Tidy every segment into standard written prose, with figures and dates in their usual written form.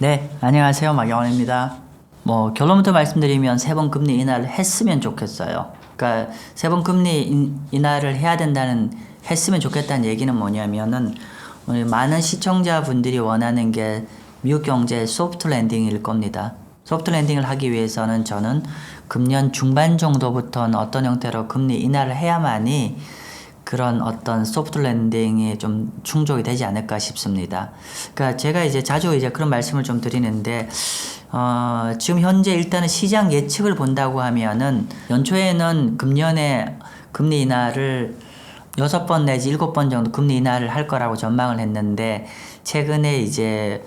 네, 안녕하세요. 마경원입니다. 결론부터 말씀드리면 세 번 금리 인하를 했으면 좋겠어요. 그러니까 세 번 금리 인하를 해야 된다는, 했으면 좋겠다는 얘기는 뭐냐면은, 우리 많은 시청자분들이 원하는 게 미국 경제 소프트 랜딩일 겁니다. 소프트 랜딩을 하기 위해서는 저는 금년 중반 정도부터는 어떤 형태로 금리 인하를 해야만이 그런 어떤 소프트 랜딩이 좀 충족이 되지 않을까 싶습니다. 그러니까 제가 이제 자주 그런 말씀을 좀 드리는데, 지금 현재 일단은 시장 예측을 본다고 하면은 연초에는 금년에 금리 인하를 6번 내지 7번 정도 금리 인하를 할 거라고 전망을 했는데, 최근에 이제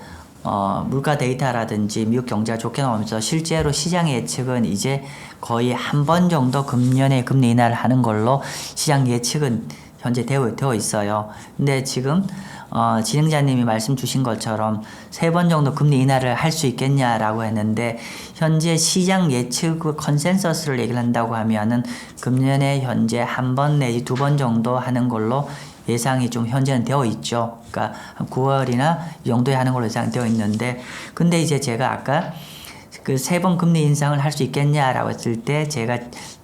물가 데이터라든지 미국 경제가 좋게 나오면서 실제로 시장의 예측은 이제 거의 한 번 정도 금년에 금리 인하를 하는 걸로 시장 예측은 현재 되어 있어요. 근데 지금 진행자님이 말씀 주신 것처럼 3번 정도 금리 인하를 할 수 있겠냐라고 했는데, 현재 시장 예측 컨센서스를 얘기를 한다고 하면은 금년에 현재 한 번 내지 2번 정도 하는 걸로 예상이 좀 현재는 되어 있죠. 그러니까 9월이나 이 정도에 하는 걸로 예상되어 있는데, 근데 이제 제가 아까 그 3번 금리 인상을 할 수 있겠냐라고 했을 때 제가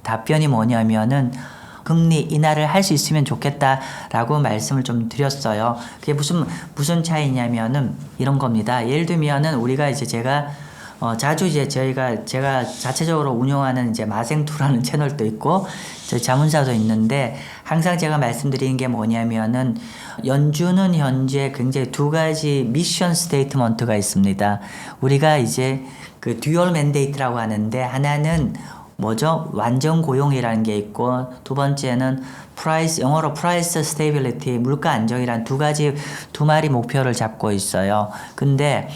답변이 뭐냐면은 금리 인하를 할 수 있으면 좋겠다라고 말씀을 좀 드렸어요. 그게 무슨 차이냐면은 이런 겁니다. 예를 들면은 우리가 이제 제가 자주 이제 제가 자체적으로 운영하는 이제 마생투라는 채널도 있고 저희 자문사도 있는데, 항상 제가 말씀드리는 게 뭐냐면은 연준은 현재 굉장히 2가지 미션 스테이트먼트가 있습니다. 우리가 이제 그 듀얼 맨데이트라고 하는데, 하나는 뭐죠? 완전 고용이라는 게 있고, 두 번째는 영어로 프라이스 스테이빌리티, 물가 안정이란 두 마리 목표를 잡고 있어요. 근데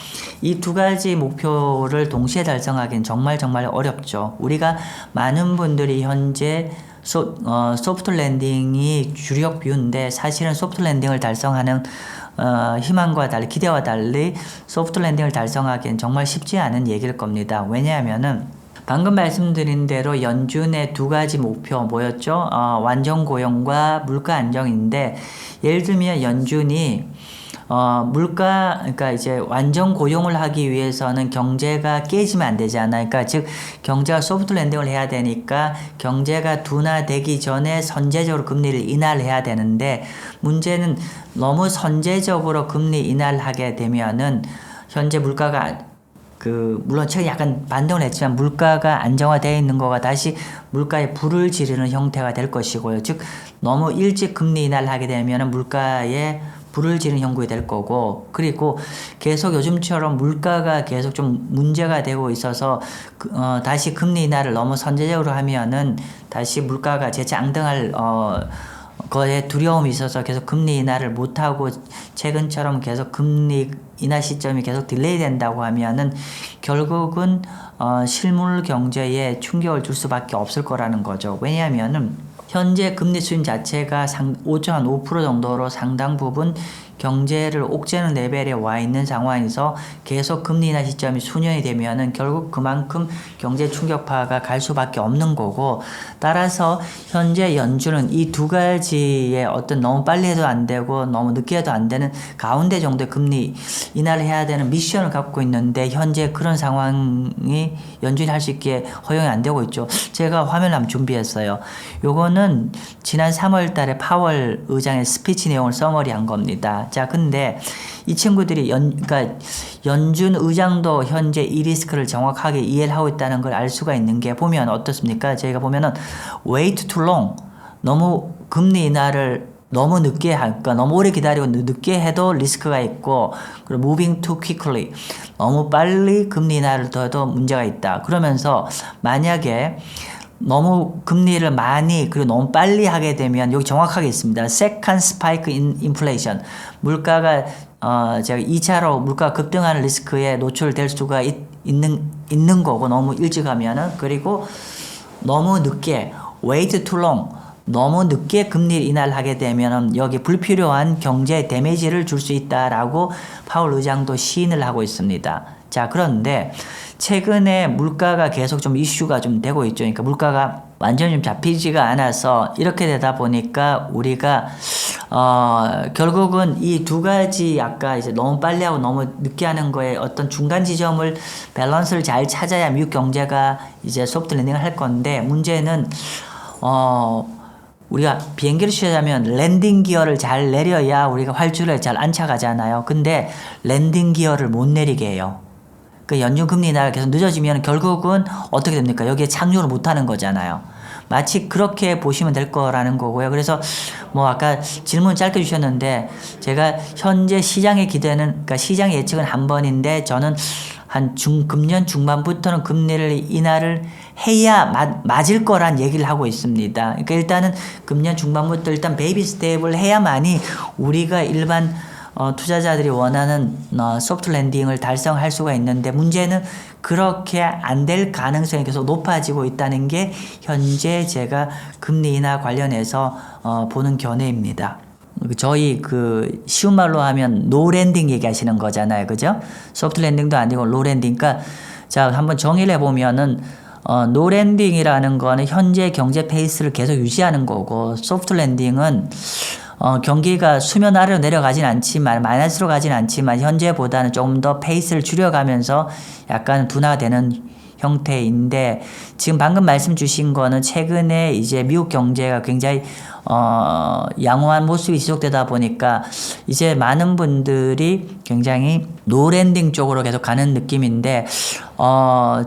이 2가지 목표를 동시에 달성하기는 정말 어렵죠. 우리가 많은 분들이 현재 소프트 랜딩이 주력 뷰인데, 사실은 소프트 랜딩을 달성하는 희망과 달리, 기대와 달리 소프트 랜딩을 달성하기엔 정말 쉽지 않은 얘기일 겁니다. 왜냐하면은 방금 말씀드린 대로 연준의 2가지 목표 뭐였죠? 완전 고용과 물가 안정인데, 예를 들면 연준이 그러니까 이제 완전 고용을 하기 위해서는 경제가 깨지면 안 되잖아요. 그러니까 즉 경제가 소프트 랜딩을 해야 되니까 경제가 둔화되기 전에 선제적으로 금리를 인하를 해야 되는데, 문제는 너무 선제적으로 금리 인하를 하게 되면은 현재 물가가 물론 최근 약간 반등을 했지만 물가가 안정화되어 있는 거가 다시 물가에 불을 지르는 형태가 될 것이고요. 즉 너무 일찍 금리 인하를 하게 되면 물가에 불을 지르는 형국이 될 거고, 그리고 계속 요즘처럼 물가가 계속 좀 문제가 되고 있어서 다시 금리 인하를 너무 선제적으로 하면은 다시 물가가 재차 앙등할 거에 두려움이 있어서 계속 금리 인하를 못하고, 최근처럼 계속 금리 인하 시점이 계속 딜레이 된다고 하면은 결국은 실물 경제에 충격을 줄 수밖에 없을 거라는 거죠. 왜냐하면은 현재 금리 수준 자체가 5% 정도로 상당 부분 경제를 옥죄는 레벨에 와 있는 상황에서 계속 금리 인하 시점이 수년이 되면은 결국 그만큼 경제 충격파가 갈 수밖에 없는 거고, 따라서 현재 연준은 이 2가지의 어떤 너무 빨리 해도 안 되고 너무 늦게 해도 안 되는 가운데 정도의 금리 인하를 해야 되는 미션을 갖고 있는데, 현재 그런 상황이 연준이 할 수 있게 허용이 안 되고 있죠. 제가 화면을 한번 준비했어요. 요거는 지난 3월 달에 파월 의장의 스피치 내용을 서머리한 겁니다. 자, 근데 이 친구들이 그러니까 연준 의장도 현재 이 리스크를 정확하게 이해를 하고 있다는 걸 알 수가 있는 게, 보면 어떻습니까? 저희가 보면은 wait too long, 너무 금리 인하를 너무 늦게 그러니까 너무 오래 기다리고 늦게 해도 리스크가 있고, 그리고 moving too quickly, 너무 빨리 금리 인하를 더해도 문제가 있다. 그러면서 만약에 너무 금리를 많이 그리고 너무 빨리 하게 되면 여기 정확하게 있습니다. Second spike in inflation, 물가가 제가 2차로 물가가 급등하는 리스크에 노출될 수가 있는 거고, 너무 일찍 하면은. 그리고 너무 늦게 wait too long, 너무 늦게 금리를 인하하게 되면 여기 불필요한 경제 데미지를 줄 수 있다라고 파월 의장도 시인을 하고 있습니다. 자, 그런데 최근에 물가가 계속 좀 이슈가 좀 되고 있죠. 그러니까 물가가 완전히 좀 잡히지가 않아서 이렇게 되다 보니까 우리가 결국은 이 두 가지 아까 이제 너무 빨리 하고 너무 늦게 하는 거에 어떤 중간 지점을 밸런스를 잘 찾아야 미국 경제가 이제 소프트 랜딩을 할 건데 문제는 우리가 비행기를 취하자면 랜딩 기어를 잘 내려야 우리가 활주로에 잘 안착하잖아요. 근데 랜딩 기어를 못 내리게 해요. 그 연준 금리 인하가 계속 늦어지면 결국은 어떻게 됩니까? 여기에 착륙을 못 하는 거잖아요. 마치 그렇게 보시면 될 거라는 거고요. 그래서 뭐 아까 질문 짧게 주셨는데 제가 현재 시장의 기대는 그러니까 시장의 예측은 한 번인데 저는 한 금년 중반부터는 금리를 인하를 해야 맞을 거란 얘기를 하고 있습니다. 그러니까 일단은 금년 중반부터 일단 베이비 스텝을 해야만이 우리가 일반 투자자들이 원하는 소프트 랜딩을 달성할 수가 있는데 문제는 그렇게 안 될 가능성이 계속 높아지고 있다는 게 현재 제가 금리 인하 관련해서 보는 견해입니다. 저희 그 쉬운 말로 하면 노 랜딩 얘기하시는 거잖아요. 그죠? 소프트 랜딩도 아니고 노 랜딩. 그러니까 자, 한번 정의를 해보면은 노 랜딩이라는 거는 현재 경제 페이스를 계속 유지하는 거고 소프트 랜딩은 경기가 수면 아래로 내려가진 않지만 마이너스로 가진 않지만 현재보다는 조금 더 페이스를 줄여가면서 약간 둔화되는 형태인데 지금 방금 말씀 주신 거는 최근에 이제 미국 경제가 굉장히 양호한 모습이 지속되다 보니까 이제 많은 분들이 굉장히 노랜딩 쪽으로 계속 가는 느낌인데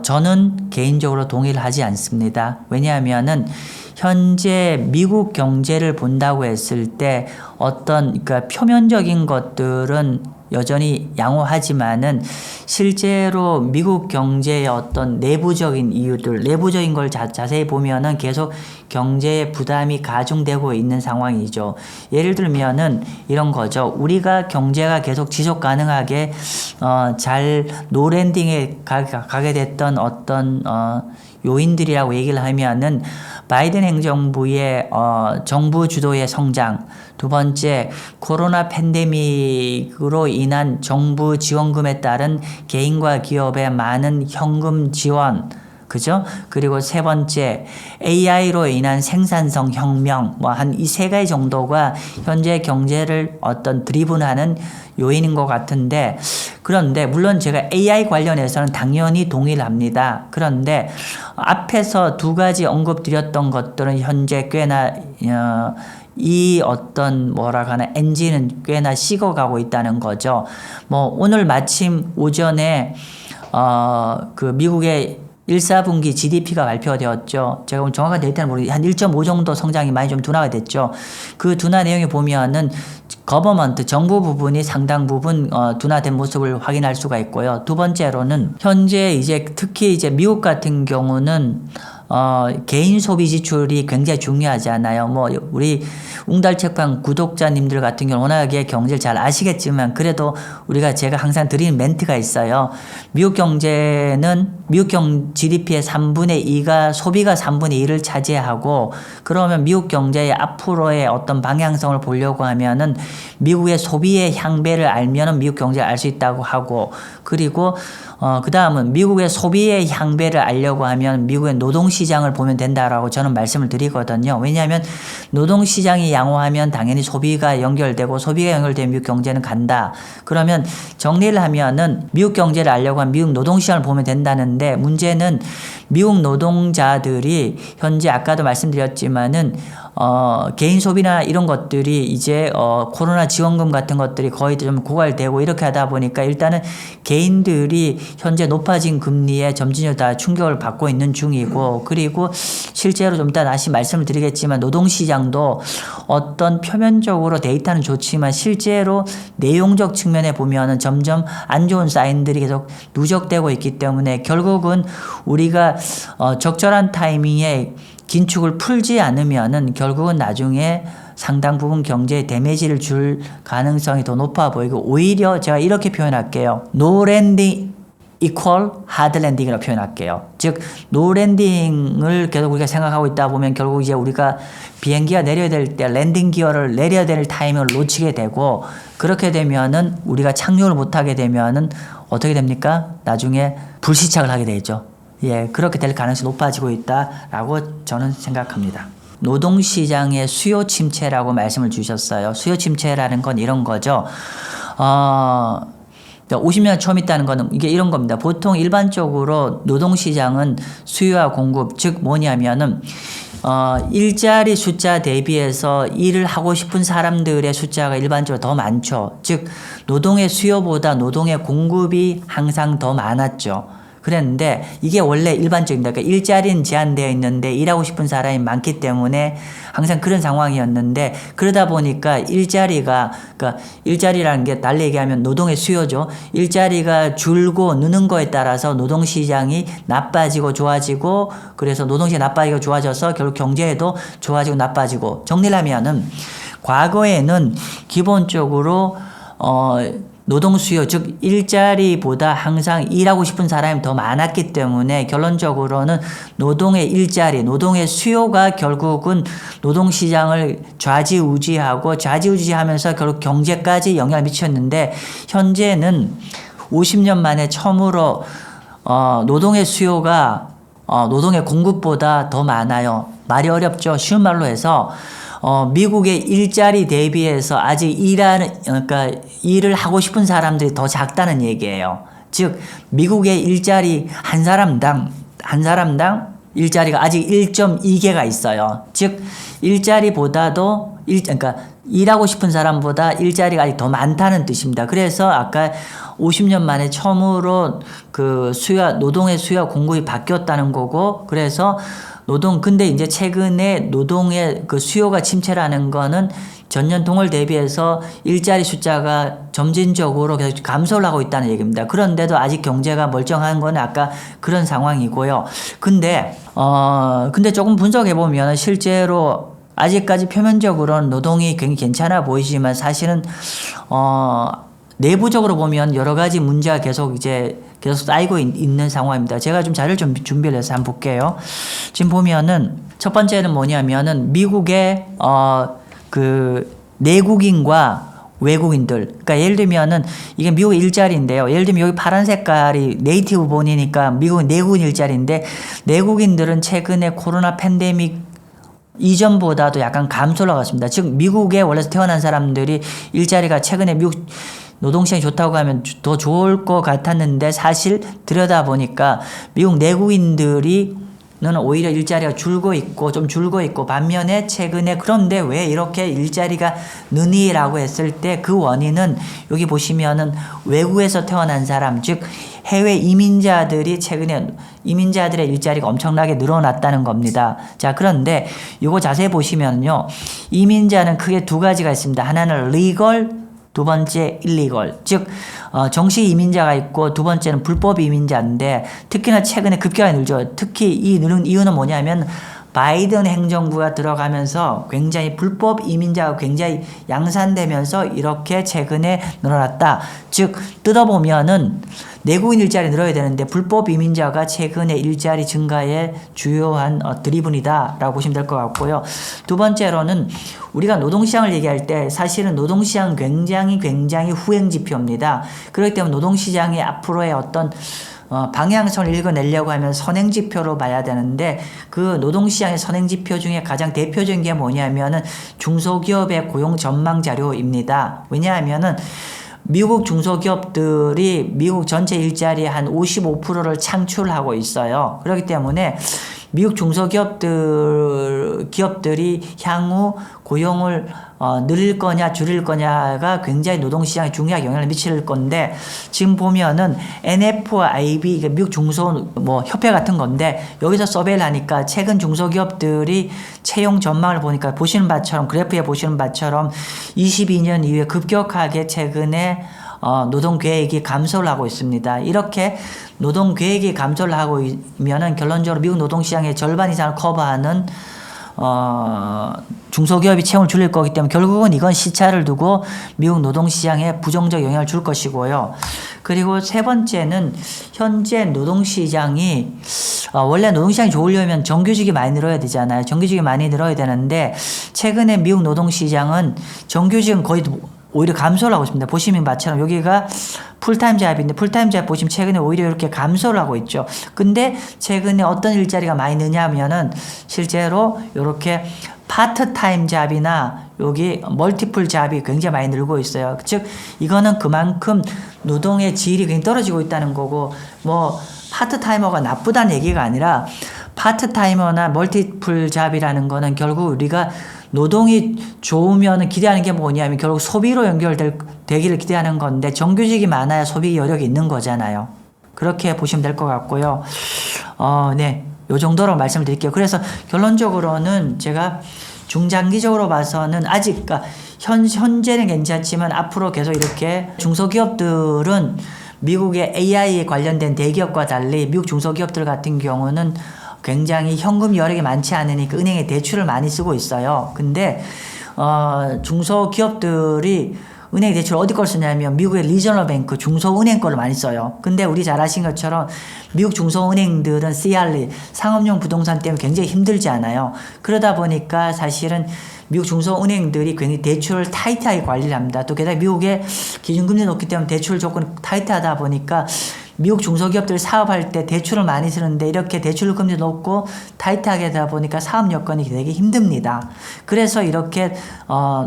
저는 개인적으로 동의를 하지 않습니다. 왜냐하면은 현재 미국 경제를 본다고 했을 때 어떤 그러니까 표면적인 것들은 여전히 양호하지만은 실제로 미국 경제의 어떤 내부적인 이유들, 내부적인 걸 자세히 보면은 계속 경제의 부담이 가중되고 있는 상황이죠. 예를 들면은 이런 거죠. 우리가 경제가 계속 지속 가능하게 잘 노랜딩에 가게 됐던 어떤 요인들이라고 얘기를 하면은 바이든 행정부의 정부 주도의 성장, 두 번째 코로나 팬데믹으로 인한 정부 지원금에 따른 개인과 기업의 많은 현금 지원, 그죠? 그리고 세 번째 AI로 인한 생산성 혁명, 뭐 한 이 세 가지 정도가 현재 경제를 어떤 드리븐하는 요인인 것 같은데 그런데 물론 제가 AI 관련해서는 당연히 동의를 합니다. 그런데 앞에서 두 가지 언급드렸던 것들은 현재 꽤나 이 어떤 뭐라 하나 엔진은 꽤나 식어가고 있다는 거죠. 뭐 오늘 마침 오전에 그 미국의 1, 4분기 GDP가 발표되었죠. 제가 오늘 정확한 데이터는 모르겠는데 한 1.5 정도 성장이 많이 좀 둔화가 됐죠. 그 둔화 내용에 보면은 거버먼트 정부 부분이 상당 부분 둔화된 모습을 확인할 수가 있고요. 두 번째로는 현재 이제 특히 이제 미국 같은 경우는 개인 소비 지출이 굉장히 중요하잖아요. 뭐 우리 웅달책방 구독자님들 같은 경우는 워낙에 경제를 잘 아시겠지만 그래도 제가 항상 드리는 멘트가 있어요. 미국 경제는 GDP의 3분의 2가 소비가 3분의 1을 차지하고 그러면 미국 경제의 앞으로의 어떤 방향성을 보려고 하면은 미국의 소비의 향배를 알면은 미국 경제를 알 수 있다고 하고 그리고 그 다음은 미국의 소비의 향배를 알려고 하면 미국의 노동시장을 보면 된다라고 저는 말씀을 드리거든요. 왜냐하면 노동시장이 양호하면 당연히 소비가 연결되고 소비가 연결되면 미국 경제는 간다. 그러면 정리를 하면은 미국 경제를 알려고 하면 미국 노동시장을 보면 된다는데 문제는 미국 노동자들이 현재 아까도 말씀드렸지만은 개인 소비나 이런 것들이 이제 코로나 지원금 같은 것들이 거의 좀 고갈되고 이렇게 하다 보니까 일단은 개인들이 현재 높아진 금리에 점진적으로 다 충격을 받고 있는 중이고 그리고 실제로 좀 이따 다시 말씀을 드리겠지만 노동시장도 어떤 표면적으로 데이터는 좋지만 실제로 내용적 측면에 보면은 점점 안 좋은 사인들이 계속 누적되고 있기 때문에 결국은 우리가 적절한 타이밍에 긴축을 풀지 않으면은 결국은 나중에 상당 부분 경제에 데미지를 줄 가능성이 더 높아 보이고 오히려 제가 이렇게 표현할게요. 노 랜딩 equal hard landing이라고 표현할게요. 즉 no landing을 계속 우리가 생각하고 있다 보면 결국 이제 우리가 비행기가 내려야 될 때 랜딩 기어를 내려야 될 타이밍을 놓치게 되고, 그렇게 되면은 우리가 착륙을 못하게 되면은 어떻게 됩니까? 나중에 불시착을 하게 되죠. 예, 그렇게 될 가능성이 높아지고 있다라고 저는 생각합니다. 노동시장의 수요 침체라고 말씀을 주셨어요. 수요 침체라는 건 이런 거죠. 50년 처음 있다는 거는 이게 이런 겁니다. 보통 일반적으로 노동시장은 수요와 공급, 즉 뭐냐면은 일자리 숫자 대비해서 일을 하고 싶은 사람들의 숫자가 일반적으로 더 많죠. 즉 노동의 수요보다 노동의 공급이 항상 더 많았죠. 그랬는데 이게 원래 일반적입니다. 그러니까 일자리는 제한되어 있는데 일하고 싶은 사람이 많기 때문에 항상 그런 상황이었는데, 그러다 보니까 그러니까 일자리라는 게 달리 얘기하면 노동의 수요죠. 일자리가 줄고 느는 거에 따라서 노동시장이 나빠지고 좋아지고, 그래서 노동시장이 나빠지고 좋아져서 결국 경제에도 좋아지고 나빠지고, 정리를 하면은 과거에는 기본적으로 노동 수요, 즉 일자리보다 항상 일하고 싶은 사람이 더 많았기 때문에 결론적으로는 노동의 일자리, 노동의 수요가 결국은 노동시장을 좌지우지하면서 결국 경제까지 영향을 미쳤는데, 현재는 50년 만에 처음으로 노동의 수요가 노동의 공급보다 더 많아요. 말이 어렵죠. 쉬운 말로 해서 미국의 일자리 대비해서 아직 그러니까 일을 하고 싶은 사람들이 더 작다는 얘기예요. 즉, 미국의 일자리 한 사람당 일자리가 아직 1.2개가 있어요. 즉, 일자리보다도 그러니까 일하고 싶은 사람보다 일자리가 아직 더 많다는 뜻입니다. 그래서 아까 50년 만에 처음으로 그 노동의 수요와 공급이 바뀌었다는 거고, 그래서 근데 이제 최근에 노동의 그 수요가 침체라는 거는 전년 동월 대비해서 일자리 숫자가 점진적으로 계속 감소를 하고 있다는 얘기입니다. 그런데도 아직 경제가 멀쩡한 건 아까 그런 상황이고요. 근데 조금 분석해 보면 실제로 아직까지 표면적으로는 노동이 굉장히 괜찮아 보이지만 사실은 내부적으로 보면 여러 가지 문제가 계속 쌓이고 있는 상황입니다. 제가 좀 자료를 좀 준비를 해서 한번 볼게요. 지금 보면은 첫 번째는 뭐냐면은 미국의 그 내국인과 외국인들, 그러니까 예를 들면은 이게 미국의 일자리인데요. 예를 들면 여기 파란 색깔이 네이티브 본이니까 미국의 내국인 일자리인데, 내국인들은 최근에 코로나 팬데믹 이전보다도 약간 감소를 하고 있습니다. 즉 미국에 원래 태어난 사람들이 일자리가 최근에 미국 노동시장이 좋다고 하면 더 좋을 것 같았는데, 사실 들여다보니까 미국 내국인들이 오히려 일자리가 줄고 있고 반면에 최근에 그런데 왜 이렇게 일자리가 느니라고 했을 때 그 원인은 여기 보시면은 외국에서 태어난 사람, 즉 해외 이민자들이 최근에 이민자들의 일자리가 엄청나게 늘어났다는 겁니다. 자, 그런데 이거 자세히 보시면요, 이민자는 크게 두 가지가 있습니다. 하나는 legal, 두 번째 illegal, 즉 정식 이민자가 있고 두 번째는 불법 이민자인데, 특히나 최근에 급격하게 늘죠. 특히 이 느는 이유는 뭐냐면 바이든 행정부가 들어가면서 굉장히 불법 이민자가 굉장히 양산되면서 이렇게 최근에 늘어났다. 즉 뜯어보면은 내국인 일자리 늘어야 되는데 불법 이민자가 최근에 일자리 증가의 주요한 드리븐이다라고 보시면 될 것 같고요. 두 번째로는 우리가 노동시장을 얘기할 때 사실은 노동시장은 굉장히 후행지표입니다. 그렇기 때문에 노동시장의 앞으로의 어떤 방향성을 읽어내려고 하면 선행지표로 봐야 되는데, 그 노동시장의 선행지표 중에 가장 대표적인 게 뭐냐면은 중소기업의 고용 전망 자료입니다. 왜냐하면은 미국 중소기업들이 미국 전체 일자리의 한 55%를 창출하고 있어요. 그렇기 때문에 미국 기업들이 향후 고용을 늘릴 거냐 줄일 거냐가 굉장히 노동시장에 중요하게 영향을 미칠 건데, 지금 보면은 NFIB, 이게 미국 협회 같은 건데, 여기서 서베이를 하니까 최근 중소기업들이 채용 전망을 보니까 보시는 바처럼, 그래프에 보시는 바처럼 22년 이후에 급격하게 최근에 노동 계획이 감소를 하고 있습니다. 이렇게 노동 계획이 감소를 하고 있면은 결론적으로 미국 노동시장의 절반 이상을 커버하는 중소기업이 채용을 줄일 거기 때문에 결국은 이건 시차를 두고 미국 노동시장에 부정적 영향을 줄 것이고요. 그리고 세 번째는 현재 노동시장이 원래 노동시장이 좋으려면 정규직이 많이 늘어야 되잖아요. 정규직이 많이 늘어야 되는데 최근에 미국 노동시장은 정규직은 거의 오히려 감소를 하고 있습니다. 보시는 바처럼 여기가 풀타임 잡인데 풀타임 잡 보시면 최근에 오히려 이렇게 감소를 하고 있죠. 근데 최근에 어떤 일자리가 많이 느냐면은 실제로 이렇게 파트타임 잡이나 여기 멀티플 잡이 굉장히 많이 늘고 있어요. 즉 이거는 그만큼 노동의 질이 굉장히 떨어지고 있다는 거고 뭐 파트타이머가 나쁘다는 얘기가 아니라 파트타이머나 멀티플 잡이라는 거는 결국 우리가 노동이 좋으면 기대하는 게 뭐냐면 결국 소비로 연결되기를 기대하는 건데 정규직이 많아야 소비 여력이 있는 거잖아요. 그렇게 보시면 될 것 같고요. 네. 요 정도로 말씀을 드릴게요. 그래서 결론적으로는 제가 중장기적으로 봐서는 아직 현재는 괜찮지만 앞으로 계속 이렇게 중소기업들은 미국의 AI 관련된 대기업과 달리 미국 중소기업들 같은 경우는 굉장히 현금 여력이 많지 않으니까 은행에 대출을 많이 쓰고 있어요. 근데 중소기업들이 은행 대출 어디 걸 쓰냐면 미국의 리저널 뱅크 중소은행 거를 많이 써요. 근데 우리 잘 아신 것처럼 미국 중소은행들은 CRE 상업용 부동산 때문에 굉장히 힘들지 않아요. 그러다 보니까 사실은 미국 중소은행들이 굉장히 대출을 타이트하게 관리를 합니다. 또 게다가 미국의 기준금리 높기 때문에 대출 조건이 타이트하다 보니까 미국 중소기업들이 사업할 때 대출을 많이 쓰는데 이렇게 대출 금리 높고 타이트하게 하다 보니까 사업 여건이 되게 힘듭니다. 그래서 이렇게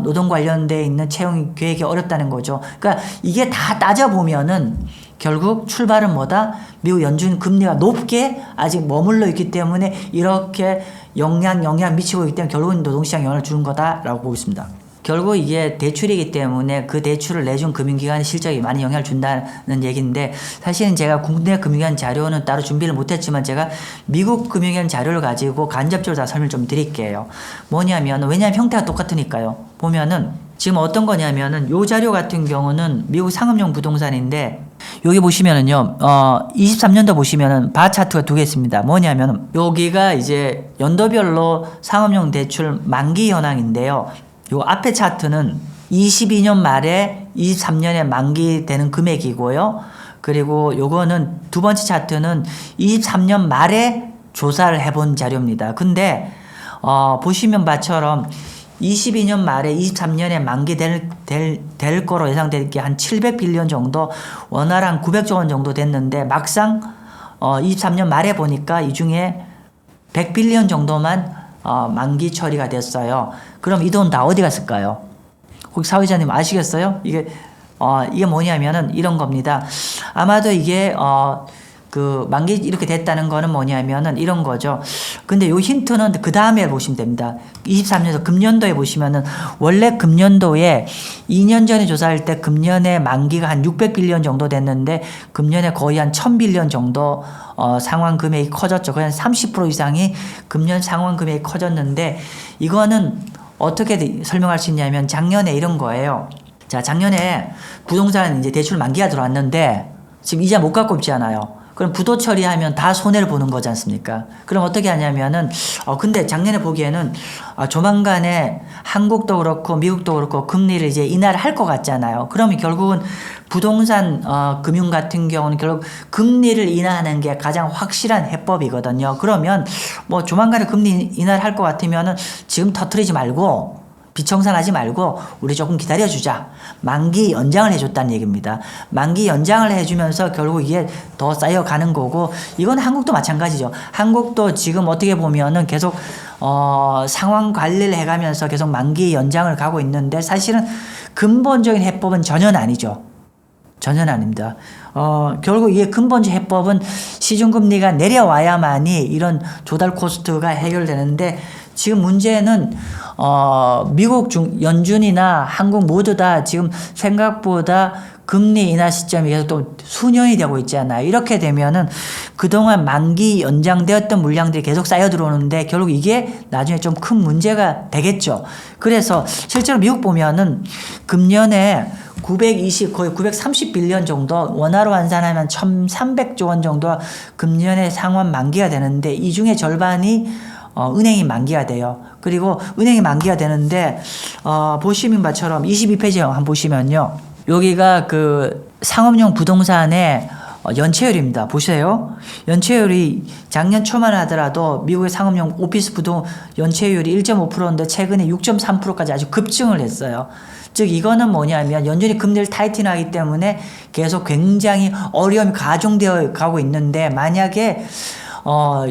노동 관련돼 있는 채용 계획이 어렵다는 거죠. 그러니까 이게 다 따져보면은 결국 출발은 뭐다? 미국 연준 금리가 높게 아직 머물러 있기 때문에 이렇게 영향 미치고 있기 때문에 결국은 노동시장 영향을 주는 거다라고 보고 있습니다. 결국 이게 대출이기 때문에 그 대출을 내준 금융기관의 실적이 많이 영향을 준다는 얘기인데 사실은 제가 국내 금융기관 자료는 따로 준비를 못했지만 제가 미국 금융기관 자료를 가지고 간접적으로 다 설명을 좀 드릴게요. 뭐냐면 왜냐하면 형태가 똑같으니까요. 보면은 지금 어떤 거냐면은 요 자료 같은 경우는 미국 상업용 부동산인데 여기 보시면은요 23년도 보시면은 바 차트가 두 개 있습니다. 뭐냐면은 여기가 이제 연도별로 상업용 대출 만기 현황인데요. 요 앞에 차트는 22년 말에 23년에 만기되는 금액이고요. 그리고 요거는 두 번째 차트는 23년 말에 조사를 해본 자료입니다. 근데 보시면 바처럼 22년 말에 23년에 만기될 거로 예상될 게 한 700빌리언 정도, 원화랑 900조 원 정도 됐는데 막상 23년 말에 보니까 이 중에 100빌리언 정도만 만기 처리가 됐어요. 그럼 이 돈 다 어디 갔을까요? 혹시 사회자님 아시겠어요? 이게 뭐냐면은 이런 겁니다. 아마도 이게 그 만기 이렇게 됐다는 거는 뭐냐면은 이런 거죠. 근데 요 힌트는 그 다음에 보시면 됩니다. 23년도 금년도에 보시면은 원래 금년도에 2년 전에 조사할 때 금년에 만기가 한 600빌리언 정도 됐는데 금년에 거의 한 1000빌리언 정도 상환 금액이 커졌죠. 거의 한 30% 이상이 금년 상환 금액이 커졌는데 이거는 어떻게 설명할 수 있냐면 작년에 이런 거예요. 자, 작년에 부동산 이제 대출 만기가 들어왔는데 지금 이자 못 갚고 있지 않아요. 그럼 부도 처리하면 다 손해를 보는 거지 않습니까? 그럼 어떻게 하냐면은 근데 작년에 보기에는 조만간에 한국도 그렇고 미국도 그렇고 금리를 이제 인하를 할 것 같잖아요. 그러면 결국은 부동산 금융 같은 경우는 결국 금리를 인하하는 게 가장 확실한 해법이거든요. 그러면 뭐 조만간에 금리 인하를 할 것 같으면은 지금 터뜨리지 말고 비청산하지 말고 우리 조금 기다려주자. 만기 연장을 해줬다는 얘기입니다. 만기 연장을 해주면서 결국 이게 더 쌓여가는 거고 이건 한국도 마찬가지죠. 한국도 지금 어떻게 보면은 계속 상황 관리를 해가면서 계속 만기 연장을 가고 있는데 사실은 근본적인 해법은 전혀 아니죠. 전혀 아닙니다. 결국 이게 근본적 해법은 시중금리가 내려와야만이 이런 조달 코스트가 해결되는데 지금 문제는 미국 연준이나 한국 모두 다 지금 생각보다 금리 인하 시점이 계속 또 수년이 되고 있잖아요. 이렇게 되면은 그동안 만기 연장되었던 물량들이 계속 쌓여 들어오는데 결국 이게 나중에 좀 큰 문제가 되겠죠. 그래서 실제로 미국 보면은 금년에 920 거의 930빌리언 정도 원화로 환산하면 1300조 원 정도 금년에 상환 만기가 되는데 이 중에 절반이 은행이 만기가 돼요. 그리고 은행이 만기가 되는데 보시는 바처럼 22페이지 한번 보시면요. 여기가 그 상업용 부동산의 연체율입니다. 보세요. 연체율이 작년 초만 하더라도 미국의 상업용 오피스 부동 연체율이 1.5%인데 최근에 6.3%까지 아주 급증을 했어요. 즉 이거는 뭐냐면 연준이 금리를 타이팅하기 때문에 계속 굉장히 어려움이 가중되어 가고 있는데, 만약에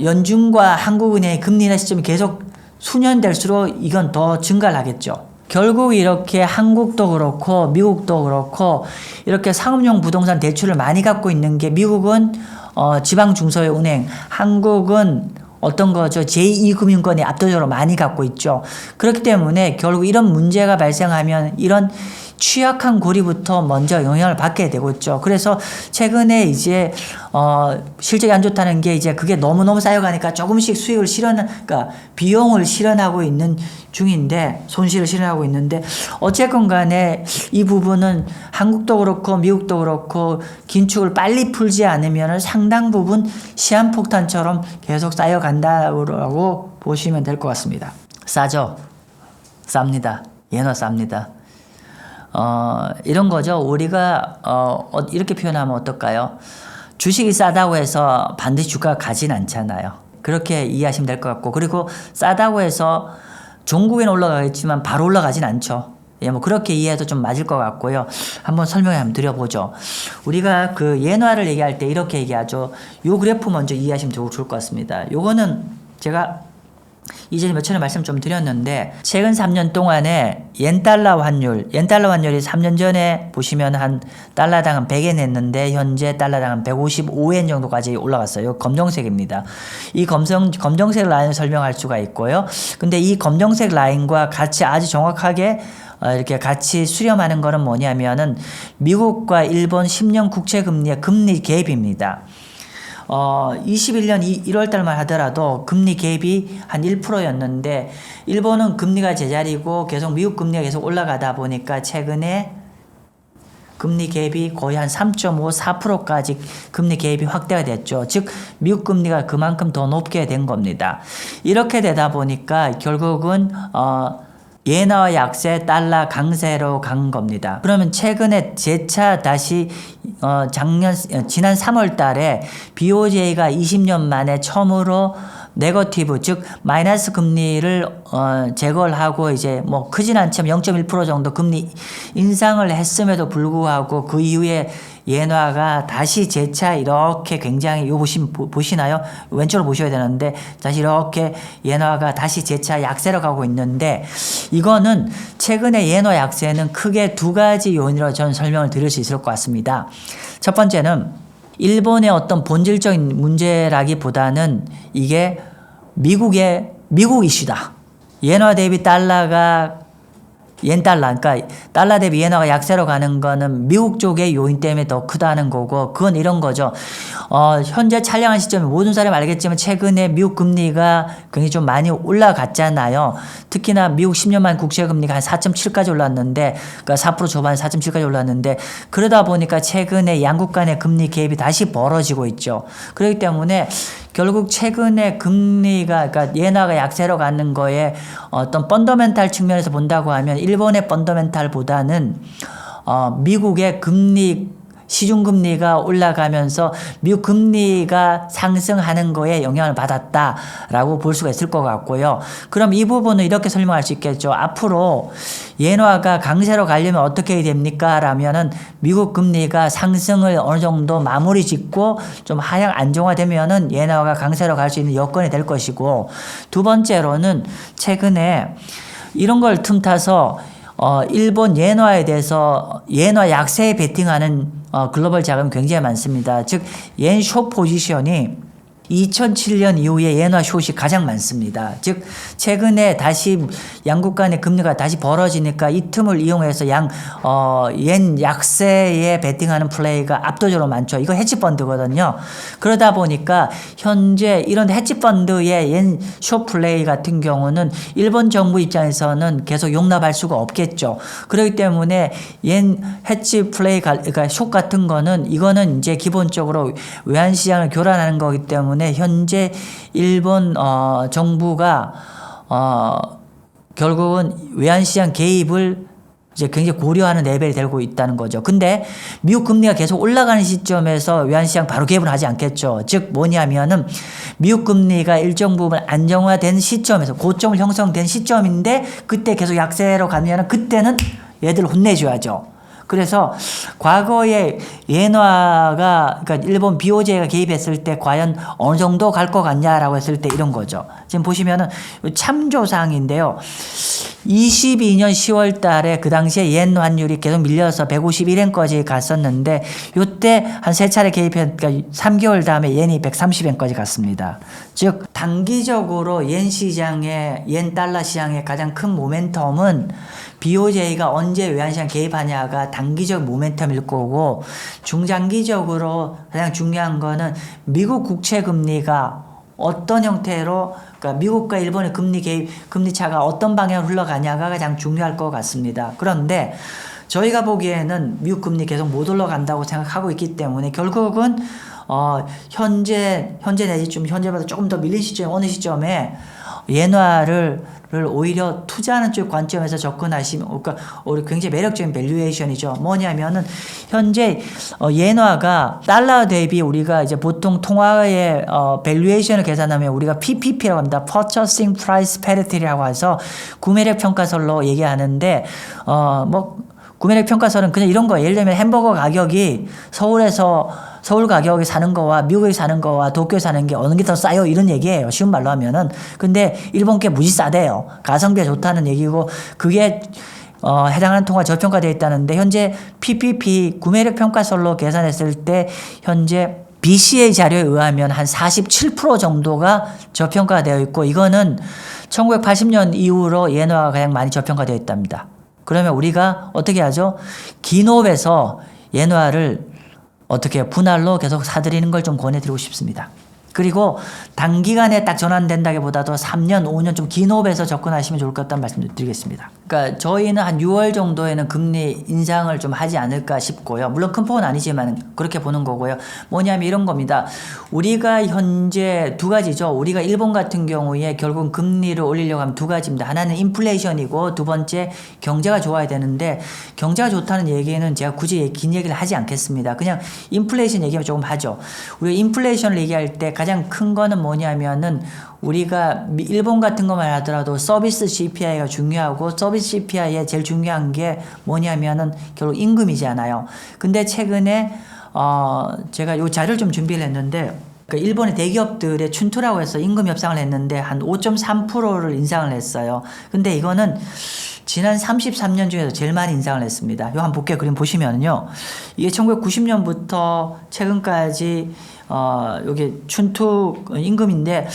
연준과 한국은행의 금리 인하 시점이 계속 수년 될수록 이건 더 증가를 하겠죠. 결국 이렇게 한국도 그렇고 미국도 그렇고 이렇게 상업용 부동산 대출을 많이 갖고 있는 게, 미국은 지방 중소의 은행, 한국은 어떤 거죠? 제2금융권이 압도적으로 많이 갖고 있죠. 그렇기 때문에 결국 이런 문제가 발생하면 이런 취약한 고리부터 먼저 영향을 받게 되고 있죠. 그래서 최근에 이제 실적이 안 좋다는 게 이제 그게 너무너무 쌓여가니까 조금씩 수익을 그러니까 비용을 실현하고 있는 중인데, 손실을 실현하고 있는데, 어쨌건 간에 이 부분은 한국도 그렇고 미국도 그렇고 긴축을 빨리 풀지 않으면 상당 부분 시한폭탄처럼 계속 쌓여간다고 보시면 될 것 같습니다. 싸죠? 쌉니다. 예나 쌉니다. 이런 거죠. 우리가 이렇게 표현하면 어떨까요? 주식이 싸다고 해서 반드시 주가가 가진 않잖아요. 그렇게 이해하시면 될 것 같고, 그리고 싸다고 해서 종국에는 올라가겠지만 바로 올라가진 않죠. 예, 뭐 그렇게 이해해도 좀 맞을 것 같고요. 한번 설명을 한번 드려보죠. 우리가 그 예화를 얘기할 때 이렇게 얘기하죠. 요 그래프 먼저 이해하시면 좋을 것 같습니다. 요거는 제가 이전에 몇 차례 말씀 좀 드렸는데, 최근 3년 동안에 옌달러 환율이 3년 전에 보시면 한 달러당 한 100엔 했는데 현재 달러당 한 155엔 정도까지 올라갔어요. 검정색입니다. 이 검정색 라인을 설명할 수가 있고요. 근데 이 검정색 라인과 같이 아주 정확하게 이렇게 같이 수렴하는 거는 뭐냐면은 미국과 일본 10년 국채 금리의 금리 갭입니다. 21년 1월 달만 하더라도 금리 갭이 한 1%였는데 일본은 금리가 제자리고 계속 미국 금리가 계속 올라가다 보니까 최근에 금리 갭이 거의 한 3.5, 4%까지 금리 갭이 확대가 됐죠. 즉 미국 금리가 그만큼 더 높게 된 겁니다. 이렇게 되다 보니까 결국은 예나와 약세, 달러 강세로 간 겁니다. 그러면 최근에 재차 다시 지난 3월 달에 BOJ가 20년 만에 처음으로 네거티브, 즉 마이너스 금리를 제거를 하고 이제 뭐 크진 않지만 0.1% 정도 금리 인상을 했음에도 불구하고 그 이후에 예화가 다시 재차 이렇게 굉장히 보시나요? 왼쪽으로 보셔야 되는데 다시 이렇게 예화가 다시 재차 약세로 가고 있는데, 이거는 최근에 예화 약세는 크게 두 가지 요인으로 저는 설명을 드릴 수 있을 것 같습니다. 첫 번째는 일본의 어떤 본질적인 문제라기보다는 이게 미국 이슈다. 예화 대비 달러가 옌달러, 그러니까 달러 대비 예화가 약세로 가는 거는 미국 쪽의 요인 때문에 더 크다는 거고, 그건 이런 거죠. 현재 촬영한 시점에 모든 사람이 알겠지만 최근에 미국 금리가 굉장히 좀 많이 올라갔잖아요. 특히나 미국 10년만 국채 금리가 한 4.7까지 올랐는데, 그러니까 4% 초반에 4.7까지 올랐는데, 그러다 보니까 최근에 양국 간의 금리 갭이 다시 벌어지고 있죠. 그렇기 때문에 결국 최근에 금리가, 그러니까 예화가 약세로 가는 거에 어떤 펀더멘탈 측면에서 본다고 하면 일본의 펀더멘탈보다는 미국의 시중금리가 올라가면서 미국 금리가 상승하는 거에 영향을 받았다라고 볼 수가 있을 것 같고요. 그럼 이 부분은 이렇게 설명할 수 있겠죠. 앞으로 예화가 강세로 가려면 어떻게 해야 됩니까? 라면은 미국 금리가 상승을 어느 정도 마무리 짓고 좀 하향 안정화되면은 예화가 강세로 갈 수 있는 여건이 될 것이고, 두 번째로는 최근에 이런 걸 틈타서 일본 예화에 대해서 예화 약세에 베팅하는 글로벌 자금이 굉장히 많습니다. 즉, 옌 숏 포지션이 2007년 이후에 예화 숏이 가장 많습니다. 즉 최근에 다시 양국 간의 금리가 다시 벌어지니까 이 틈을 이용해서 옌 약세에 베팅하는 플레이가 압도적으로 많죠. 이거 헤지펀드거든요. 그러다 보니까 현재 이런 헤지펀드의 옌 숏 플레이 같은 경우는 일본 정부 입장에서는 계속 용납할 수가 없겠죠. 그렇기 때문에 옌 헤지 플레이, 그러니까 숏 같은 거는 이거는 이제 기본적으로 외환시장을 교란하는 거기 때문에 때문에 현재 일본 정부가 결국은 외환시장 개입을 이제 굉장히 고려하는 레벨이 되고 있다는 거죠. 근데 미국 금리가 계속 올라가는 시점에서 외환시장 바로 개입을 하지 않겠죠. 즉 뭐냐면은 미국 금리가 일정 부분 안정화된 시점에서 고점을 형성된 시점인데 그때 계속 약세로 가면은 그때는 얘들 혼내줘야죠. 그래서 과거에 엔화가 그러니까 일본 BOJ가 개입했을 때 과연 어느 정도 갈 것 같냐라고 했을 때 이런 거죠. 지금 보시면은 참조사항인데요. 22년 10월 달에 그 당시에 옌 환율이 계속 밀려서 151엔까지 갔었는데 요때 한 3차례 개입했으니까 3개월 다음에 옌이 130엔까지 갔습니다. 즉 단기적으로 옌 시장의 옌 달러 시장의 가장 큰 모멘텀은 BOJ가 언제 외환시장 개입하냐가 단기적 모멘텀일 거고 중장기적으로 가장 중요한 거는 미국 국채 금리가 어떤 형태로 그러니까 미국과 일본의 금리 개입, 금리 차가 어떤 방향으로 흘러가냐가 가장 중요할 것 같습니다. 그런데 저희가 보기에는 미국 금리 계속 못 올라간다고 생각하고 있기 때문에 결국은 현재 내지 좀 현재보다 조금 더 밀린 시점 어느 시점에 엔화를 오히려 투자하는 쪽 관점에서 접근하시면 그러니까 굉장히 매력적인 밸류에이션이죠. 뭐냐면은 현재 엔화가 달러 대비 우리가 이제 보통 통화의 밸류에이션을 계산하면 우리가 PPP라고 합니다. Purchasing Price Parity라고 해서 구매력 평가설로 얘기하는데 구매력 평가설은 그냥 이런 거예요. 예를 들면 햄버거 가격이 서울 가격에 사는 거와 미국에 사는 거와 도쿄에 사는 게 어느 게 더 싸요? 이런 얘기예요. 쉬운 말로 하면은. 근데 일본 게 무지 싸대요. 가성비가 좋다는 얘기고 그게 해당하는 통화 저평가되어 있다는데 현재 PPP 구매력 평가설로 계산했을 때 현재 BCA 자료에 의하면 한 47% 정도가 저평가되어 있고 이거는 1980년 이후로 엔화가 가장 많이 저평가되어 있답니다. 그러면 우리가 어떻게 하죠? 기업에서 엔화를 어떻게 분할로 계속 사들이는 걸 좀 권해드리고 싶습니다. 그리고 단기간에 딱 전환된다기보다도 3년, 5년 좀 긴 호흡에서 접근하시면 좋을 것 같다는 말씀을 드리겠습니다. 그러니까 저희는 한 6월 정도에는 금리 인상을 좀 하지 않을까 싶고요. 물론 큰 폭은 아니지만 그렇게 보는 거고요. 뭐냐면 이런 겁니다. 우리가 현재 두 가지죠. 우리가 일본 같은 경우에 결국 금리를 올리려고 하면 두 가지입니다. 하나는 인플레이션이고 두 번째 경제가 좋아야 되는데 경제가 좋다는 얘기는 제가 굳이 긴 얘기를 하지 않겠습니다. 그냥 인플레이션 얘기하면 조금 하죠. 우리가 인플레이션을 얘기할 때 가장 큰 거는 뭐냐면은 우리가 일본 같은 것만 하더라도 서비스 CPI가 중요하고 서비스 CPI에 제일 중요한 게 뭐냐면은 결국 임금이잖아요. 근데 최근에 제가 요 자료를 좀 준비를 했는데 그러니까 일본의 대기업들의 춘투라고 해서 임금 협상을 했는데 한 5.3%를 인상을 했어요. 근데 이거는 지난 33년 중에서 제일 많이 인상을 했습니다. 요 한 볼게요. 그림 보시면요. 이게 1990년부터 최근까지 요게 춘투 임금인데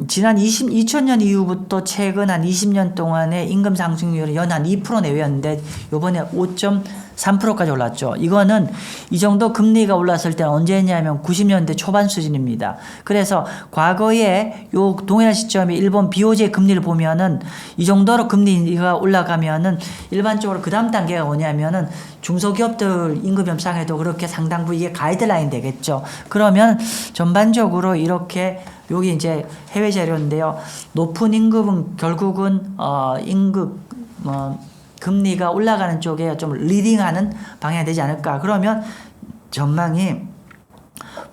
지난 2000년 이후부터 최근 한 20년 동안의 임금 상승률이 연 한 2% 내외였는데 요번에 5.3%까지 올랐죠. 이거는 이 정도 금리가 올랐을 때는 언제냐면 90년대 초반 수준입니다. 그래서 과거에 요 동일한 시점에 일본 BOJ 금리를 보면은 이 정도로 금리가 올라가면은 일반적으로 그 다음 단계가 뭐냐면은 중소기업들 임금 협상에도 그렇게 상당부 이게 가이드라인 되겠죠. 그러면 전반적으로 이렇게 여기 이제 해외 자료인데요. 높은 임금은 결국은 금리가 올라가는 쪽에 좀 리딩하는 방향이 되지 않을까. 그러면 전망이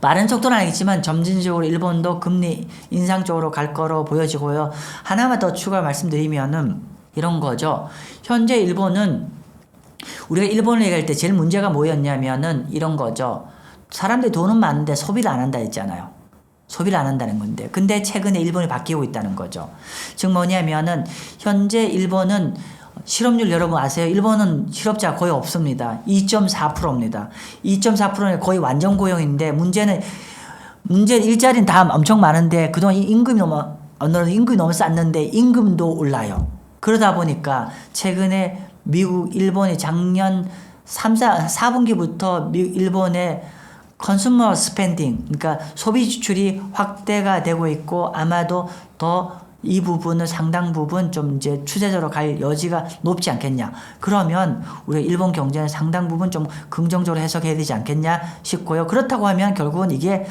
빠른 속도는 아니겠지만 점진적으로 일본도 금리 인상 쪽으로 갈 거로 보여지고요. 하나만 더 추가 말씀드리면은 이런 거죠. 현재 일본은 우리가 일본을 얘기할 때 제일 문제가 뭐였냐면은 이런 거죠. 사람들이 돈은 많은데 소비를 안 한다 했잖아요. 소비를 안 한다는 건데. 근데 최근에 일본이 바뀌고 있다는 거죠. 즉 뭐냐면은 현재 일본은 실업률 여러분 아세요? 일본은 실업자가 거의 없습니다. 2.4%입니다. 2.4%는 거의 완전 고용인데 문제는 일자리는 다 엄청 많은데 그동안 임금이 너무 쌌는데 임금도 올라요. 그러다 보니까 최근에 미국, 일본이 작년 4분기부터 일본의 컨슈머 스펜딩, 그러니까 소비 지출이 확대가 되고 있고 아마도 더 이 부분은 상당 부분 좀 이제 추세적으로 갈 여지가 높지 않겠냐. 그러면 우리가 일본 경제는 상당 부분 좀 긍정적으로 해석해야 되지 않겠냐 싶고요. 그렇다고 하면 결국은 이게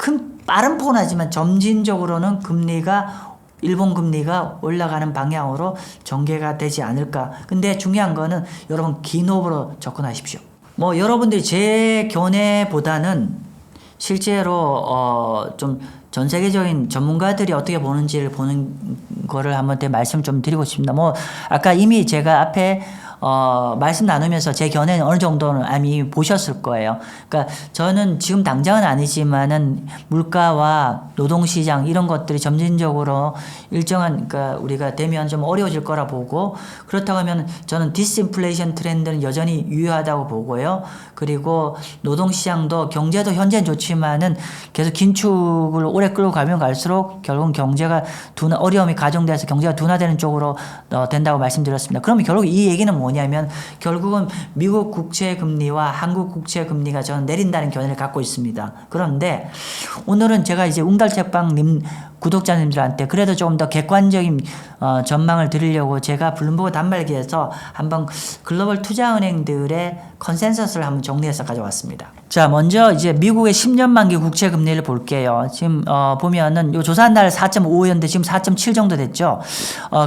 큰 빠른 폭은 하지만 점진적으로는 일본 금리가 올라가는 방향으로 전개가 되지 않을까. 근데 중요한 거는 여러분 기노브로 접근하십시오. 뭐 여러분들이 제 견해보다는 실제로 좀 전 세계적인 전문가들이 어떻게 보는지를 보는 거를 한번 말씀 좀 드리고 싶습니다. 뭐 아까 이미 제가 앞에 말씀 나누면서 제 견해는 어느 정도는 이미 보셨을 거예요. 그러니까 저는 지금 당장은 아니지만은 물가와 노동시장 이런 것들이 점진적으로 일정한, 그러니까 우리가 되면 좀 어려워질 거라 보고, 그렇다고 하면 저는 디스인플레이션 트렌드는 여전히 유효하다고 보고요. 그리고 노동시장도 경제도 현재는 좋지만은 계속 긴축을 오래 끌고 가면 갈수록 결국은 경제가 어려움이 가중돼서 경제가 둔화되는 쪽으로 된다고 말씀드렸습니다. 그러면 결국 이 얘기는 뭐냐면 결국은 미국 국채 금리와 한국 국채 금리가 저는 내린다는 견해를 갖고 있습니다. 그런데 오늘은 제가 이제 웅달책방님 구독자님들한테 그래도 조금 더 객관적인 전망을 드리려고 제가 블룸버그 단말기에서 한번 글로벌 투자은행들의 컨센서스를 한번 정리해서 가져왔습니다. 자, 먼저 이제 미국의 10년 만기 국채 금리를 볼게요. 지금 보면은 요 조사한 날 4.5였는데 지금 4.7 정도 됐죠.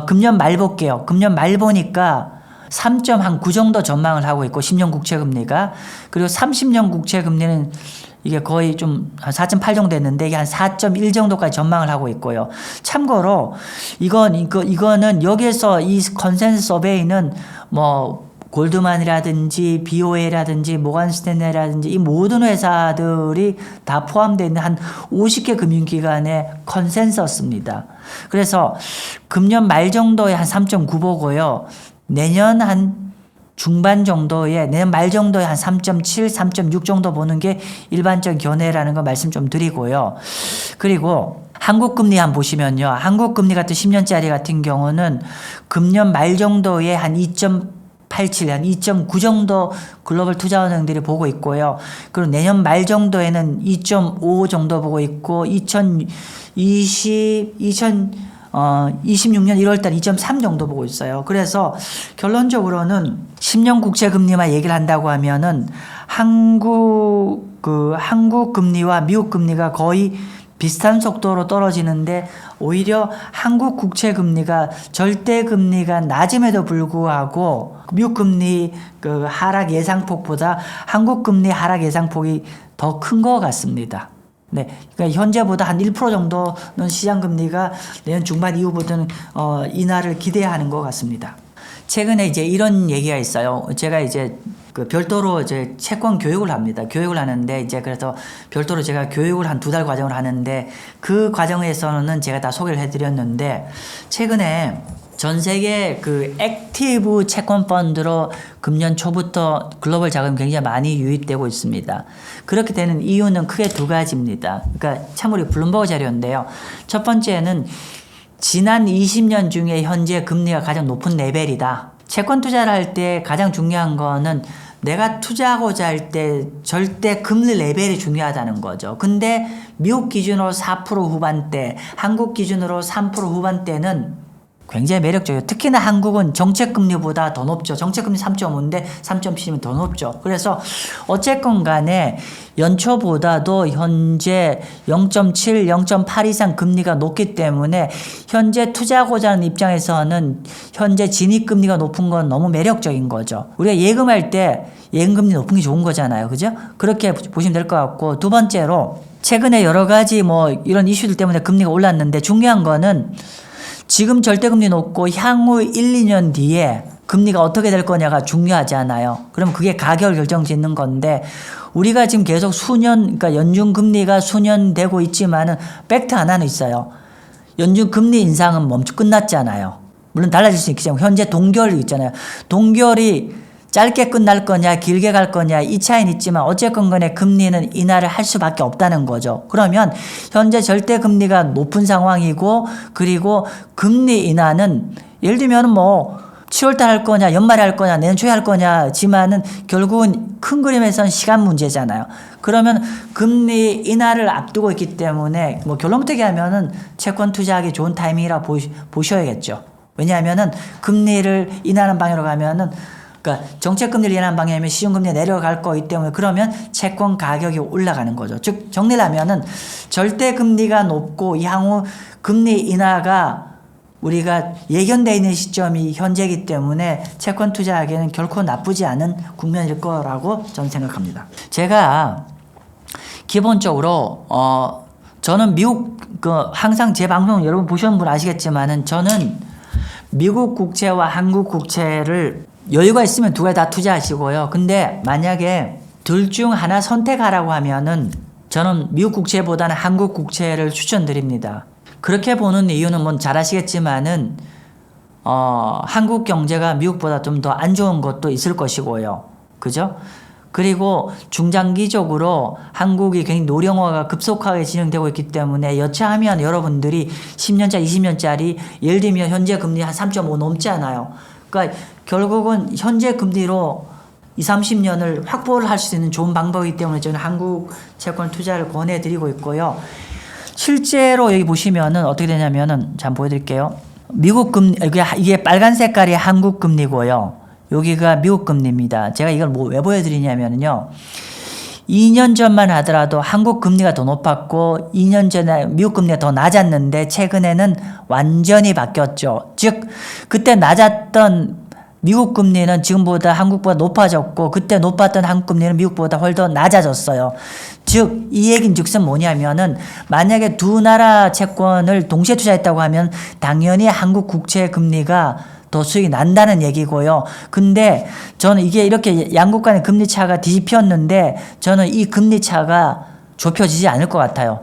금년 말 볼게요. 금년 말 보니까 3.9 정도 전망을 하고 있고 10년 국채 금리가, 그리고 30년 국채 금리는 이게 거의 좀 한 4.8 정도 됐는데 이게 한 4.1 정도까지 전망을 하고 있고요. 참고로 이거는 여기에서 이 컨센서스 서베이는 뭐 골드만이라든지 BOA라든지 모건스탠레이라든지 이 모든 회사들이 다 포함되어 있는 한 50개 금융기관의 컨센서스입니다. 그래서 금년 말 정도에 한 3.9 보고요. 내년 한 중반 정도에, 내년 말 정도에 한 3.7, 3.6 정도 보는 게 일반적 견해라는 거 말씀 좀 드리고요. 그리고 한국 금리 한번 보시면요. 한국 금리 같은 10년짜리 같은 경우는 금년 말 정도에 한 2.87, 한 2.9 정도 글로벌 투자은행들이 보고 있고요. 그리고 내년 말 정도에는 2.5 정도 보고 있고 26년 1월달 2.3 정도 보고 있어요. 그래서 결론적으로는 10년 국채 금리만 얘기를 한다고 하면은 한국 금리와 미국 금리가 거의 비슷한 속도로 떨어지는데 오히려 한국 국채 금리가 절대 금리가 낮음에도 불구하고 미국 금리 하락 예상폭보다 한국 금리 하락 예상폭이 더 큰 것 같습니다. 네, 그러니까 현재보다 한 1% 정도는 시장 금리가 내년 중반 이후부터는 인하를 기대하는 것 같습니다. 최근에 이제 이런 얘기가 있어요. 제가 이제 별도로 이제 채권 교육을 합니다. 교육을 하는데 이제 그래서 별도로 제가 교육을 한 2달 과정을 하는데 그 과정에서는 제가 다 소개를 해드렸는데 최근에 전 세계 액티브 채권 펀드로 금년 초부터 글로벌 자금이 굉장히 많이 유입되고 있습니다. 그렇게 되는 이유는 크게 2가지입니다. 그러니까 참고로 블룸버그 자료인데요. 첫 번째는 지난 20년 중에 현재 금리가 가장 높은 레벨이다. 채권 투자를 할 때 가장 중요한 거는 내가 투자하고자 할 때 절대 금리 레벨이 중요하다는 거죠. 근데 미국 기준으로 4% 후반대, 한국 기준으로 3% 후반대는 굉장히 매력적이에요. 특히나 한국은 정책금리보다 더 높죠. 정책금리 3.5인데 3.7이면 더 높죠. 그래서 어쨌건 간에 연초보다도 현재 0.7, 0.8 이상 금리가 높기 때문에 현재 투자하고자 하는 입장에서는 현재 진입금리가 높은 건 너무 매력적인 거죠. 우리가 예금할 때 예금금리 높은 게 좋은 거잖아요. 그죠? 그렇게 보시면 될 것 같고, 두 번째로 최근에 여러 가지 이런 이슈들 때문에 금리가 올랐는데 중요한 거는 지금 절대금리 높고 향후 1, 2년 뒤에 금리가 어떻게 될 거냐가 중요하지 않아요. 그럼 그게 가격을 결정짓는 건데 우리가 지금 계속 그러니까 연준 금리가 수년 되고 있지만은 팩트 하나는 있어요. 연준 금리 인상은 끝났잖아요. 물론 달라질 수 있겠지만 현재 동결이 있잖아요. 동결이 짧게 끝날 거냐 길게 갈 거냐 이 차이는 있지만 어쨌건 간에 금리는 인하를 할 수밖에 없다는 거죠. 그러면 현재 절대 금리가 높은 상황이고, 그리고 금리 인하는 예를 들면 7월달 할 거냐 연말에 할 거냐 내년 초에 할 거냐지만은 결국은 큰 그림에서는 시간 문제잖아요. 그러면 금리 인하를 앞두고 있기 때문에 결론부터 얘기하면은 채권 투자하기 좋은 타이밍이라 보셔야겠죠. 왜냐하면은 금리를 인하하는 방향으로 가면은 그러니까 정책금리를 인하는 방향이면 시중금리가 내려갈 거기 때문에 그러면 채권 가격이 올라가는 거죠. 즉 정리를 하면은 절대금리가 높고 향후 금리 인하가 우리가 예견되어 있는 시점이 현재이기 때문에 채권 투자하기에는 결코 나쁘지 않은 국면일 거라고 저는 생각합니다. 제가 기본적으로 저는 미국 항상 제 방송 여러분 보시는 분 아시겠지만은 저는 미국 국채와 한국 국채를 여유가 있으면 두 가지 다 투자하시고요. 근데 만약에 둘 중 하나 선택하라고 하면은 저는 미국 국채보다는 한국 국채를 추천드립니다. 그렇게 보는 이유는 뭐 잘 아시겠지만은 한국 경제가 미국보다 좀 더 안 좋은 것도 있을 것이고요. 그죠? 그리고 중장기적으로 한국이 굉장히 노령화가 급속하게 진행되고 있기 때문에 여차하면 여러분들이 10년짜리 20년짜리 예를 들면 현재 금리 한 3.5 넘잖아요. 그러니까 결국은 현재 금리로 20, 30년을 확보를 할 수 있는 좋은 방법이기 때문에 저는 한국 채권 투자를 권해드리고 있고요. 실제로 여기 보시면은 어떻게 되냐면은 잠깐 보여드릴게요. 미국 금리, 이게 빨간 색깔이 한국 금리고요. 여기가 미국 금리입니다. 제가 이걸 왜 보여드리냐면요. 2년 전만 하더라도 한국 금리가 더 높았고 2년 전에 미국 금리가 더 낮았는데 최근에는 완전히 바뀌었죠. 즉 그때 낮았던 미국 금리는 지금보다 한국보다 높아졌고 그때 높았던 한국 금리는 미국보다 훨씬 더 낮아졌어요. 즉 이 얘기인즉슨 뭐냐면은 만약에 두 나라 채권을 동시에 투자했다고 하면 당연히 한국 국채 금리가 더 수익이 난다는 얘기고요. 근데 저는 이게 이렇게 양국 간의 금리 차가 뒤집혔는데 저는 이 금리 차가 좁혀지지 않을 것 같아요.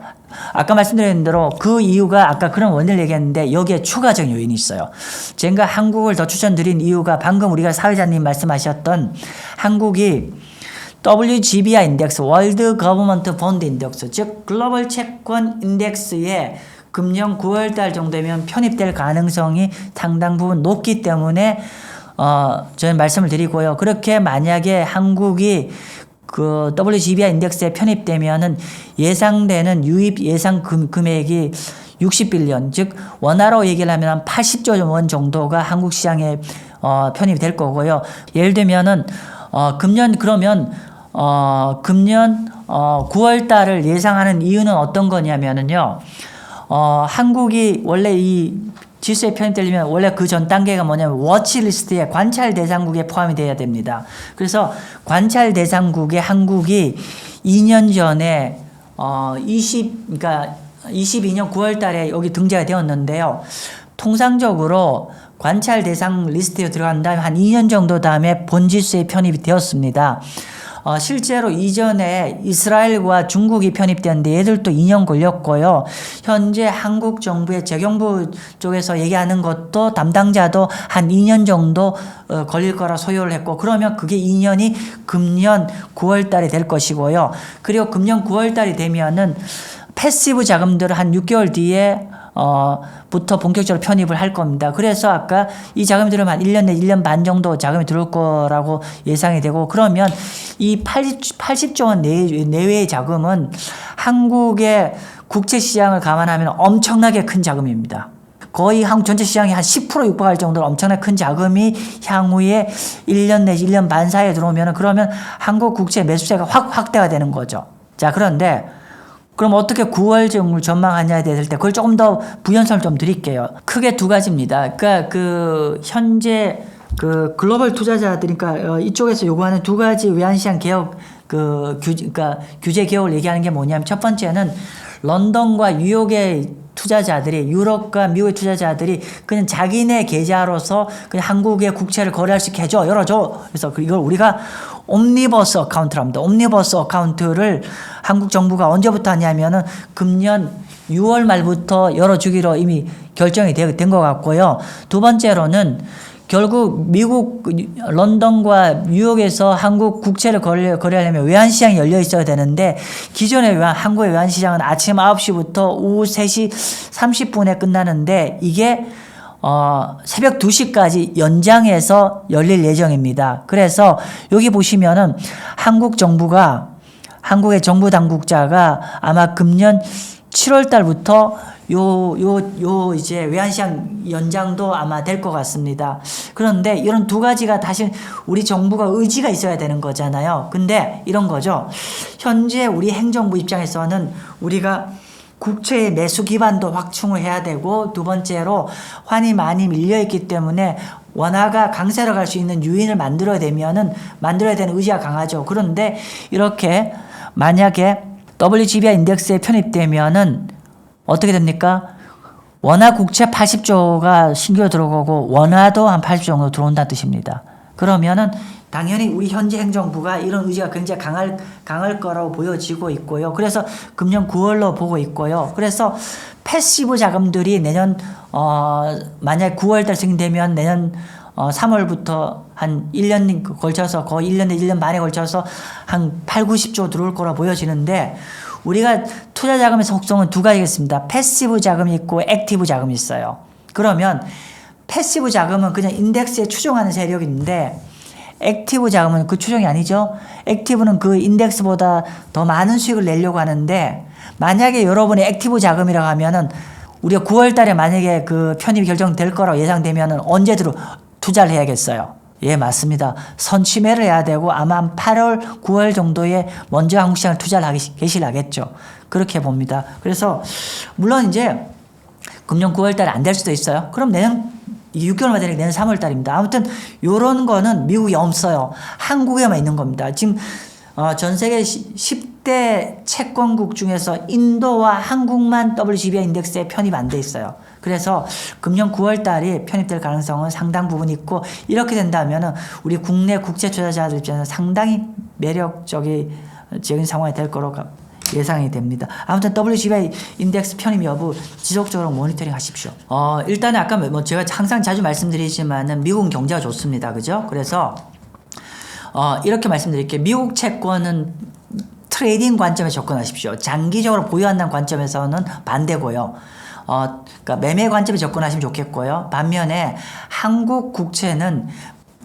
아까 말씀드린 대로 그 이유가 아까 그런 원인을 얘기했는데 여기에 추가적인 요인이 있어요. 제가 한국을 더 추천드린 이유가 방금 우리가 사회자님 말씀하셨던 한국이 WGBI 인덱스, 월드 거버먼트 본드 인덱스, 즉 글로벌 채권 인덱스에 금년 9월 달 정도면 편입될 가능성이 상당 부분 높기 때문에 저는 말씀을 드리고요. 그렇게 만약에 한국이 그 WGBI 인덱스에 편입되면은 예상되는 유입 예상 금액이 60빌리언, 즉 원화로 얘기를 하면 한 80조 원 정도가 한국 시장에 편입이 될 거고요. 예를 들면은 금년 9월 달을 예상하는 이유는 어떤 거냐면은요. 한국이 원래 이 지수에 편입되려면 원래 그 전 단계가 뭐냐면 워치리스트에 관찰 대상국에 포함이 돼야 됩니다. 그래서 관찰 대상국에 한국이 2년 전에 그러니까 22년 9월 달에 여기 등재가 되었는데요. 통상적으로 관찰 대상 리스트에 들어간 다음에 한 2년 정도 다음에 본지수에 편입이 되었습니다. 실제로 이전에 이스라엘과 중국이 편입되었는데 얘들도 2년 걸렸고요. 현재 한국 정부의 재경부 쪽에서 얘기하는 것도 담당자도 한 2년 정도 걸릴 거라 소요를 했고 그러면 그게 2년이 금년 9월 달에 될 것이고요. 그리고 금년 9월 달이 되면은 패시브 자금들을 한 6개월 뒤에 부터 본격적으로 편입을 할 겁니다. 그래서 아까 이 자금이 들어오면 한 1년 내 1년 반 정도 자금이 들어올 거라고 예상이 되고 그러면 이 80조 원 내외의 자금은 한국의 국채 시장을 감안하면 엄청나게 큰 자금입니다. 거의 한국 전체 시장이 한 10% 육박할 정도로 엄청나게 큰 자금이 향후에 1년 내지 1년 반 사이에 들어오면 그러면 한국 국채 매수세가 확대가 되는 거죠. 자, 그런데 그럼 어떻게 9월 정을 전망하냐에 대해서 그걸 조금 더 부연설을 좀 드릴게요. 크게 두 가지입니다. 그러니까 그 현재 그 글로벌 투자자들이 그러니까 이쪽에서 요구하는 두 가지 외환시장 개혁 그러니까 규제 개혁을 얘기하는 게 뭐냐면 첫 번째는 런던과 뉴욕의 투자자들이 유럽과 미국의 투자자들이 그냥 자기네 계좌로서 그냥 한국의 국채를 거래할 수 있게 해줘 열어줘. 그래서 이걸 우리가 옴니버스 어카운트를 합니다. 옴니버스 어카운트를 한국 정부가 언제부터 하냐면은 금년 6월 말부터 열어주기로 이미 결정이 된 것 같고요. 두 번째로는 결국 미국 런던과 뉴욕에서 한국 국채를 거래하려면 외환시장이 열려 있어야 되는데 기존의 한국의 외환시장은 아침 9시부터 오후 3시 30분에 끝나는데 이게 새벽 2시까지 연장해서 열릴 예정입니다. 그래서 여기 보시면은 한국의 정부 당국자가 아마 금년 7월 달부터 요 이제 외환시장 연장도 아마 될 것 같습니다. 그런데 이런 두 가지가 다시 우리 정부가 의지가 있어야 되는 거잖아요. 근데 이런 거죠. 현재 우리 행정부 입장에서는 우리가 국채의 매수 기반도 확충을 해야 되고, 두 번째로 환이 많이 밀려있기 때문에 원화가 강세로 갈 수 있는 요인을 만들어야 되는 의지가 강하죠. 그런데 이렇게 만약에 WGBI 인덱스에 편입되면은 어떻게 됩니까? 원화 국채 80조가 신규로 들어가고 원화도 한 80조 정도 들어온다는 뜻입니다. 그러면은 당연히 우리 현재 행정부가 이런 의지가 굉장히 강할 거라고 보여지고 있고요. 그래서 금년 9월로 보고 있고요. 그래서 패시브 자금들이 내년 만약 9월달 승인되면 내년 3월부터 한 1년 걸쳐서 거의 1년 반에 걸쳐서 한 8, 90조 들어올 거라 보여지는데, 우리가 투자 자금의 속성은 두 가지겠습니다. 패시브 자금이 있고 액티브 자금이 있어요. 그러면 패시브 자금은 그냥 인덱스에 추종하는 세력인데, 액티브 자금은 그 추종이 아니죠. 액티브는 그 인덱스보다 더 많은 수익을 내려고 하는데, 만약에 여러분의 액티브 자금이라고 하면은 우리가 9월 달에 만약에 그 편입이 결정될 거라고 예상되면은 언제 투자를 해야겠어요? 예, 맞습니다. 선취매를 해야 되고 아마 한 8월, 9월 정도에 먼저 한국 시장을 투자를 개시하겠죠. 그렇게 봅니다. 그래서 물론 이제 금년 9월 달에 안 될 수도 있어요. 그럼 내년 6개월만 되니까 내년 3월 달입니다. 아무튼 요런 거는 미국에 없어요. 한국에만 있는 겁니다. 지금 전 세계 10대 채권국 중에서 인도와 한국만 WGBI 인덱스에 편입 안 돼 있어요. 그래서 금년 9월 달이 편입될 가능성은 상당 부분 있고, 이렇게 된다면 우리 국내 국제 투자자들 입장에서 상당히 매력적인 상황이 될 거로 예상이 됩니다. 아무튼 WGBI 인덱스 편입 여부 지속적으로 모니터링 하십시오. 일단은 아까 제가 항상 자주 말씀드리지만은 미국 경제가 좋습니다. 그죠? 그래서 이렇게 말씀드릴게요. 미국 채권은 트레이딩 관점에 접근하십시오. 장기적으로 보유한다는 관점에서는 반대고요. 그러니까 매매 관점에 접근하시면 좋겠고요. 반면에 한국 국채는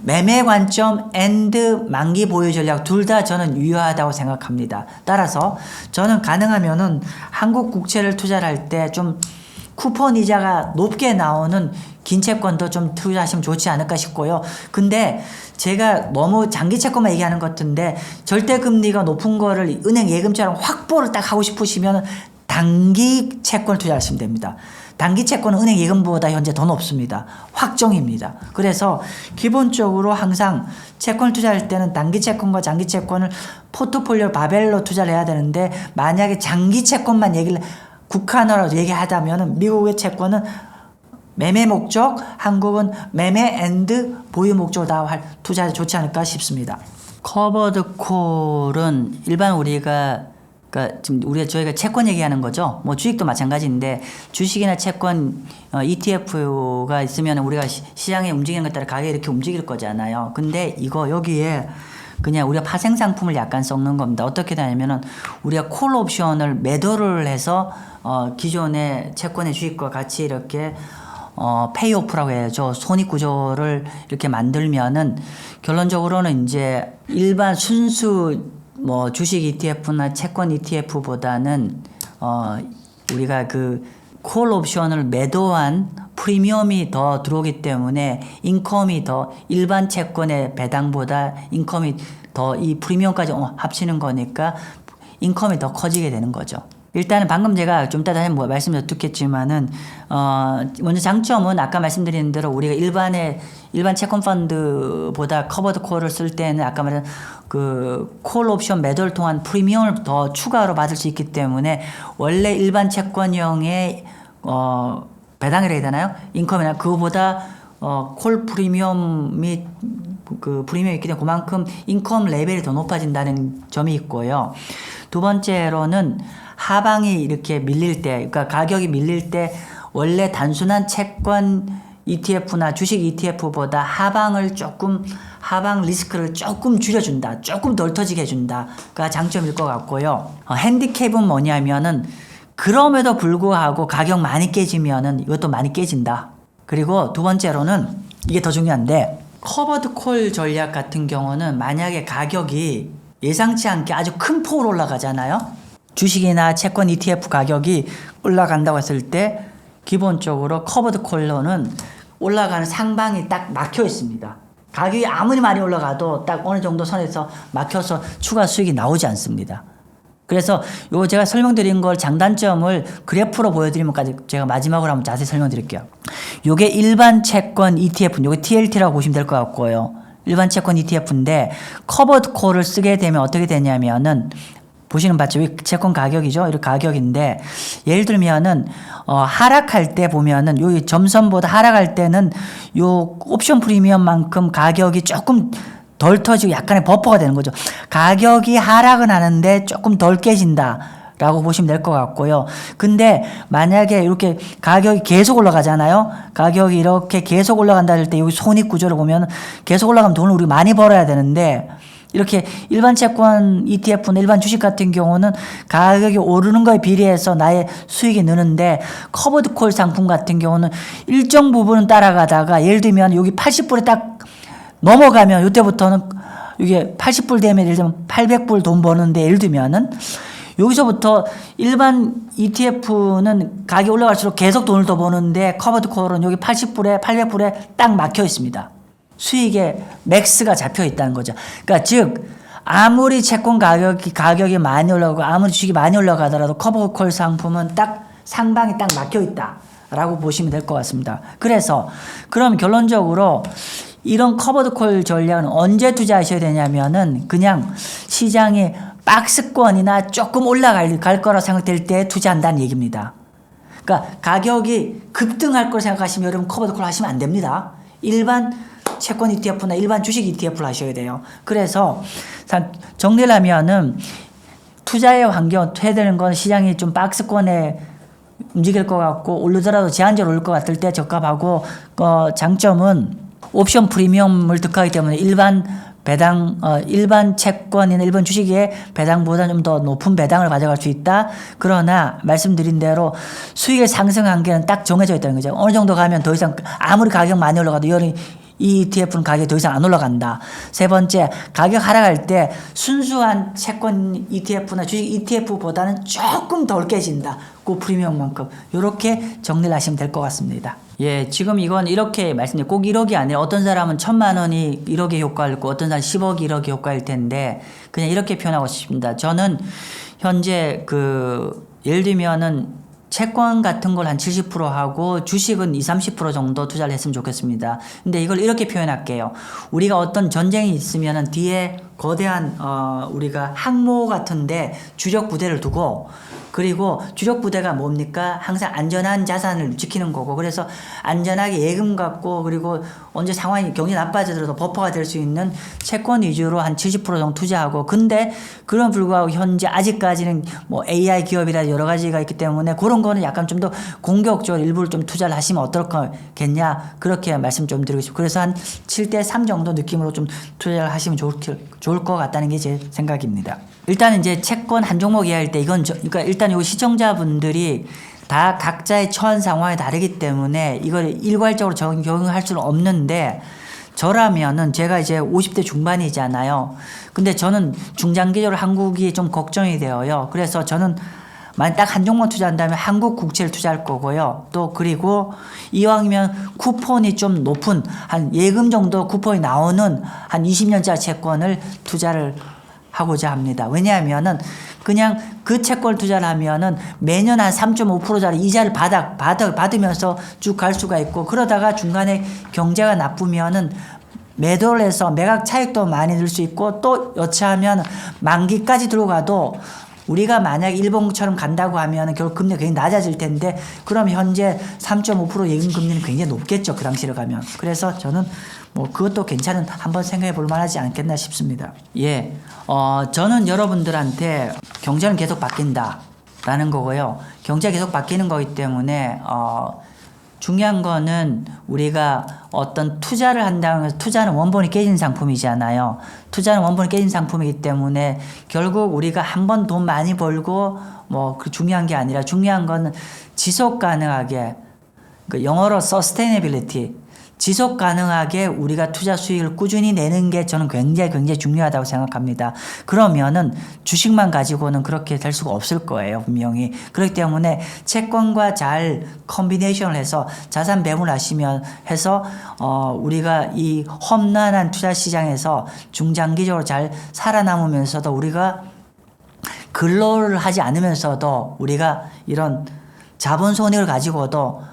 매매 관점 앤드 만기 보유 전략 둘 다 저는 유효하다고 생각합니다. 따라서 저는 가능하면은 한국 국채를 투자를 할 때 좀 쿠폰 이자가 높게 나오는 긴 채권도 좀 투자하시면 좋지 않을까 싶고요. 근데 제가 너무 장기 채권만 얘기하는 것 같은데, 절대 금리가 높은 거를 은행 예금처럼 확보를 딱 하고 싶으시면 단기 채권을 투자하시면 됩니다. 단기 채권은 은행 예금보다 현재 더 높습니다. 확정입니다. 그래서 기본적으로 항상 채권을 투자할 때는 단기 채권과 장기 채권을 포트폴리오 바벨로 투자를 해야 되는데, 만약에 장기 채권만 국한으로 얘기하자면 미국의 채권은 매매 목적, 한국은 매매 앤드 보유 목적으로 다 투자해 좋지 않을까 싶습니다. 커버드 콜은 일반 그러니까 지금 저희가 채권 얘기하는 거죠. 뭐 주식도 마찬가지인데, 주식이나 채권 ETF가 있으면 우리가 시장에 움직이는 것 따라 가격이 이렇게 움직일 거잖아요. 근데 여기에 그냥 우리가 파생 상품을 약간 섞는 겁니다. 어떻게 되냐면은 우리가 콜 옵션을 매도를 해서 기존의 채권의 주식과 같이 이렇게 페이오프라고 해야죠. 손익 구조를 이렇게 만들면은 결론적으로는 이제 일반 순수 주식 ETF나 채권 ETF보다는 우리가 그 콜 옵션을 매도한 프리미엄이 더 들어오기 때문에 인컴이 더 일반 채권의 배당보다 인컴이 더 이 프리미엄까지 합치는 거니까 인컴이 더 커지게 되는 거죠. 일단은 방금 제가 좀 이따 다시 말씀을 듣겠지만은 먼저 장점은 아까 말씀드린 대로 우리가 일반 채권 펀드보다 커버드 콜을 쓸 때는 아까 말한 그 콜 옵션 매도를 통한 프리미엄을 더 추가로 받을 수 있기 때문에 원래 일반 채권형의 배당이라 해야 되나요? 인컴이나 그거보다 콜 프리미엄이 프리미엄이 있기 때문에 그만큼 인컴 레벨이 더 높아진다는 점이 있고요. 두 번째로는 하방이 이렇게 밀릴 때, 그러니까 가격이 밀릴 때 원래 단순한 채권 ETF나 주식 ETF보다 하방 리스크를 조금 줄여준다, 조금 덜 터지게 해준다가 장점일 것 같고요. 핸디캡은 뭐냐면은 그럼에도 불구하고 가격 많이 깨지면은 이것도 많이 깨진다. 그리고 두 번째로는 이게 더 중요한데, 커버드 콜 전략 같은 경우는 만약에 가격이 예상치 않게 아주 큰 폭으로 올라가잖아요. 주식이나 채권 ETF 가격이 올라간다고 했을 때 기본적으로 커버드 콜로는 올라가는 상방이 딱 막혀 있습니다. 가격이 아무리 많이 올라가도 딱 어느 정도 선에서 막혀서 추가 수익이 나오지 않습니다. 그래서 요 제가 설명드린 걸 장단점을 그래프로 보여드리면까지 제가 마지막으로 한번 자세히 설명드릴게요. 요게 일반 채권 ETF, 요게 TLT라고 보시면 될 것 같고요. 일반 채권 ETF인데 커버드 콜을 쓰게 되면 어떻게 되냐면은 보시는 봤죠? 이 채권 가격이죠. 이렇게 가격인데 예를 들면은 하락할 때 보면은 여기 점선보다 하락할 때는 요 옵션 프리미엄만큼 가격이 조금 덜 터지고 약간의 버퍼가 되는 거죠. 가격이 하락은 하는데 조금 덜 깨진다 라고 보시면 될 것 같고요. 근데 만약에 이렇게 가격이 계속 올라가잖아요. 가격이 이렇게 계속 올라간다 할 때 여기 손익 구조를 보면 계속 올라가면 돈을 우리 많이 벌어야 되는데 이렇게 일반 채권 ETF나 일반 주식 같은 경우는 가격이 오르는 거에 비례해서 나의 수익이 느는데 커버드 콜 상품 같은 경우는 일정 부분은 따라가다가 예를 들면 여기 80불에 딱 넘어가면 이때부터는 이게 80불 되면 예를 들면 800불 돈 버는데 예를 들면은 여기서부터 일반 ETF는 가격이 올라갈수록 계속 돈을 더 버는데 커버드 콜은 여기 80불에 800불에 딱 막혀 있습니다. 수익의 맥스가 잡혀 있다는 거죠. 그러니까 즉 아무리 채권 가격이 많이 올라가고 아무리 주식이 많이 올라가더라도 커버콜 상품은 딱 상방이 딱 막혀 있다라고 보시면 될 것 같습니다. 그래서 그럼 결론적으로 이런 커버콜 전략은 언제 투자하셔야 되냐면은 그냥 시장이 박스권이나 조금 올라갈 거라 생각될 때 투자한다는 얘기입니다. 그러니까 가격이 급등할 걸 생각하시면 여러분 커버콜 하시면 안 됩니다. 일반 채권 ETF나 일반 주식 ETF를 하셔야 돼요. 그래서 정리를 하면은 투자의 환경 해야 되는 건 시장이 좀 박스권에 움직일 것 같고 오르더라도 제한적으로 오를 것 같을 때 적합하고 장점은 옵션 프리미엄을 득하기 때문에 일반 채권이나 일반 주식의 배당보다 좀 더 높은 배당을 가져갈 수 있다. 그러나 말씀드린 대로 수익의 상승 한계는 딱 정해져 있다는 거죠. 어느 정도 가면 더 이상 아무리 가격 많이 올라가도 이 ETF는 가격이 더 이상 안 올라간다. 세 번째, 가격 하락할 때 순수한 채권 ETF나 주식 ETF보다는 조금 덜 깨진다. 그 프리미엄만큼. 이렇게 정리를 하시면 될 것 같습니다. 예, 지금 이건 이렇게 말씀드려요. 꼭 1억이 아니라 어떤 사람은 1,000만 원이 1억의 효과를 있고 어떤 사람은 10억이 1억의 효과일 텐데 그냥 이렇게 표현하고 싶습니다. 저는 현재 예를 들면은 채권 같은 걸 한 70% 하고 주식은 20-30% 정도 투자를 했으면 좋겠습니다. 근데 이걸 이렇게 표현할게요. 우리가 어떤 전쟁이 있으면은 뒤에 거대한 우리가 항모 같은데 주력 부대를 두고 그리고 주력 부대가 뭡니까? 항상 안전한 자산을 지키는 거고 그래서 안전하게 예금 갖고 그리고 언제 상황이 경기 나빠지더라도 버퍼가 될 수 있는 채권 위주로 한 70% 정도 투자하고 근데 그런 불구하고 현재 아직까지는 뭐 AI 기업이라 여러 가지가 있기 때문에 그런 거는 약간 좀 더 공격적으로 일부를 좀 투자를 하시면 어떨겠냐 그렇게 말씀 좀 드리고 싶습니다. 그래서 한 7대3 정도 느낌으로 좀 투자를 하시면 좋을 것 같다는 게 제 생각입니다. 일단 이제 채권 한 종목 이해할 때 그러니까 일단 요 시청자분들이 다 각자의 처한 상황이 다르기 때문에 이걸 일괄적으로 적용할 수는 없는데 저라면은 제가 이제 50대 중반이잖아요. 근데 저는 중장기적으로 한국이 좀 걱정이 되어요. 그래서 저는 만약 딱 한 종목 투자한다면 한국 국채를 투자할 거고요. 또 그리고 이왕이면 쿠폰이 좀 높은 한 예금 정도 쿠폰이 나오는 한 20년짜리 채권을 투자를 하고자 합니다. 왜냐하면은 그냥 그 채권 투자를 하면은 매년 한 3.5%짜리 이자를 받으면서 쭉 갈 수가 있고 그러다가 중간에 경제가 나쁘면은 매도를 해서 매각 차익도 많이 늘 수 있고 또 여차하면 만기까지 들어가도 우리가 만약 일본처럼 간다고 하면 결국 금리가 굉장히 낮아질 텐데 그럼 현재 3.5% 예금 금리는 굉장히 높겠죠. 그 당시로 가면. 그래서 저는 뭐 그것도 괜찮은 한번 생각해 볼 만하지 않겠나 싶습니다. 예, 저는 여러분들한테 경제는 계속 바뀐다 라는 거고요. 경제가 계속 바뀌는 거기 때문에 중요한 거는 우리가 어떤 투자를 한다는 것은 투자는 원본이 깨진 상품이잖아요. 투자는 원본이 깨진 상품이기 때문에 결국 우리가 한 번 돈 많이 벌고 뭐 그 중요한 게 아니라 중요한 거는 지속 가능하게 영어로 sustainability 지속 가능하게 우리가 투자 수익을 꾸준히 내는 게 저는 굉장히 중요하다고 생각합니다. 그러면은 주식만 가지고는 그렇게 될 수가 없을 거예요, 분명히. 그렇기 때문에 채권과 잘 컨비네이션을 해서 자산 배분하시면 해서 우리가 이 험난한 투자 시장에서 중장기적으로 잘 살아남으면서도 우리가 근로를 하지 않으면서도 우리가 이런 자본 손익을 가지고도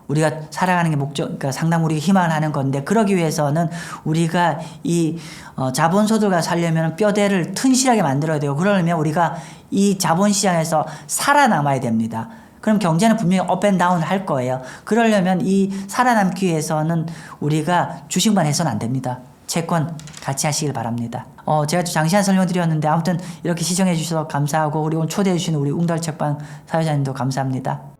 우리가 살아가는 게 목적, 그러니까 상당 우리가 희망을 하는 건데, 그러기 위해서는 우리가 이 자본소득을 살려면 뼈대를 튼실하게 만들어야 되고, 그러려면 우리가 이 자본시장에서 살아남아야 됩니다. 그럼 경제는 분명히 업앤다운 할 거예요. 그러려면 이 살아남기 위해서는 우리가 주식만 해서는 안 됩니다. 채권 같이 하시길 바랍니다. 제가 좀 장시간 설명드렸는데, 아무튼 이렇게 시청해 주셔서 감사하고, 우리 오늘 초대해 주신 우리 웅달책방 사회자님도 감사합니다.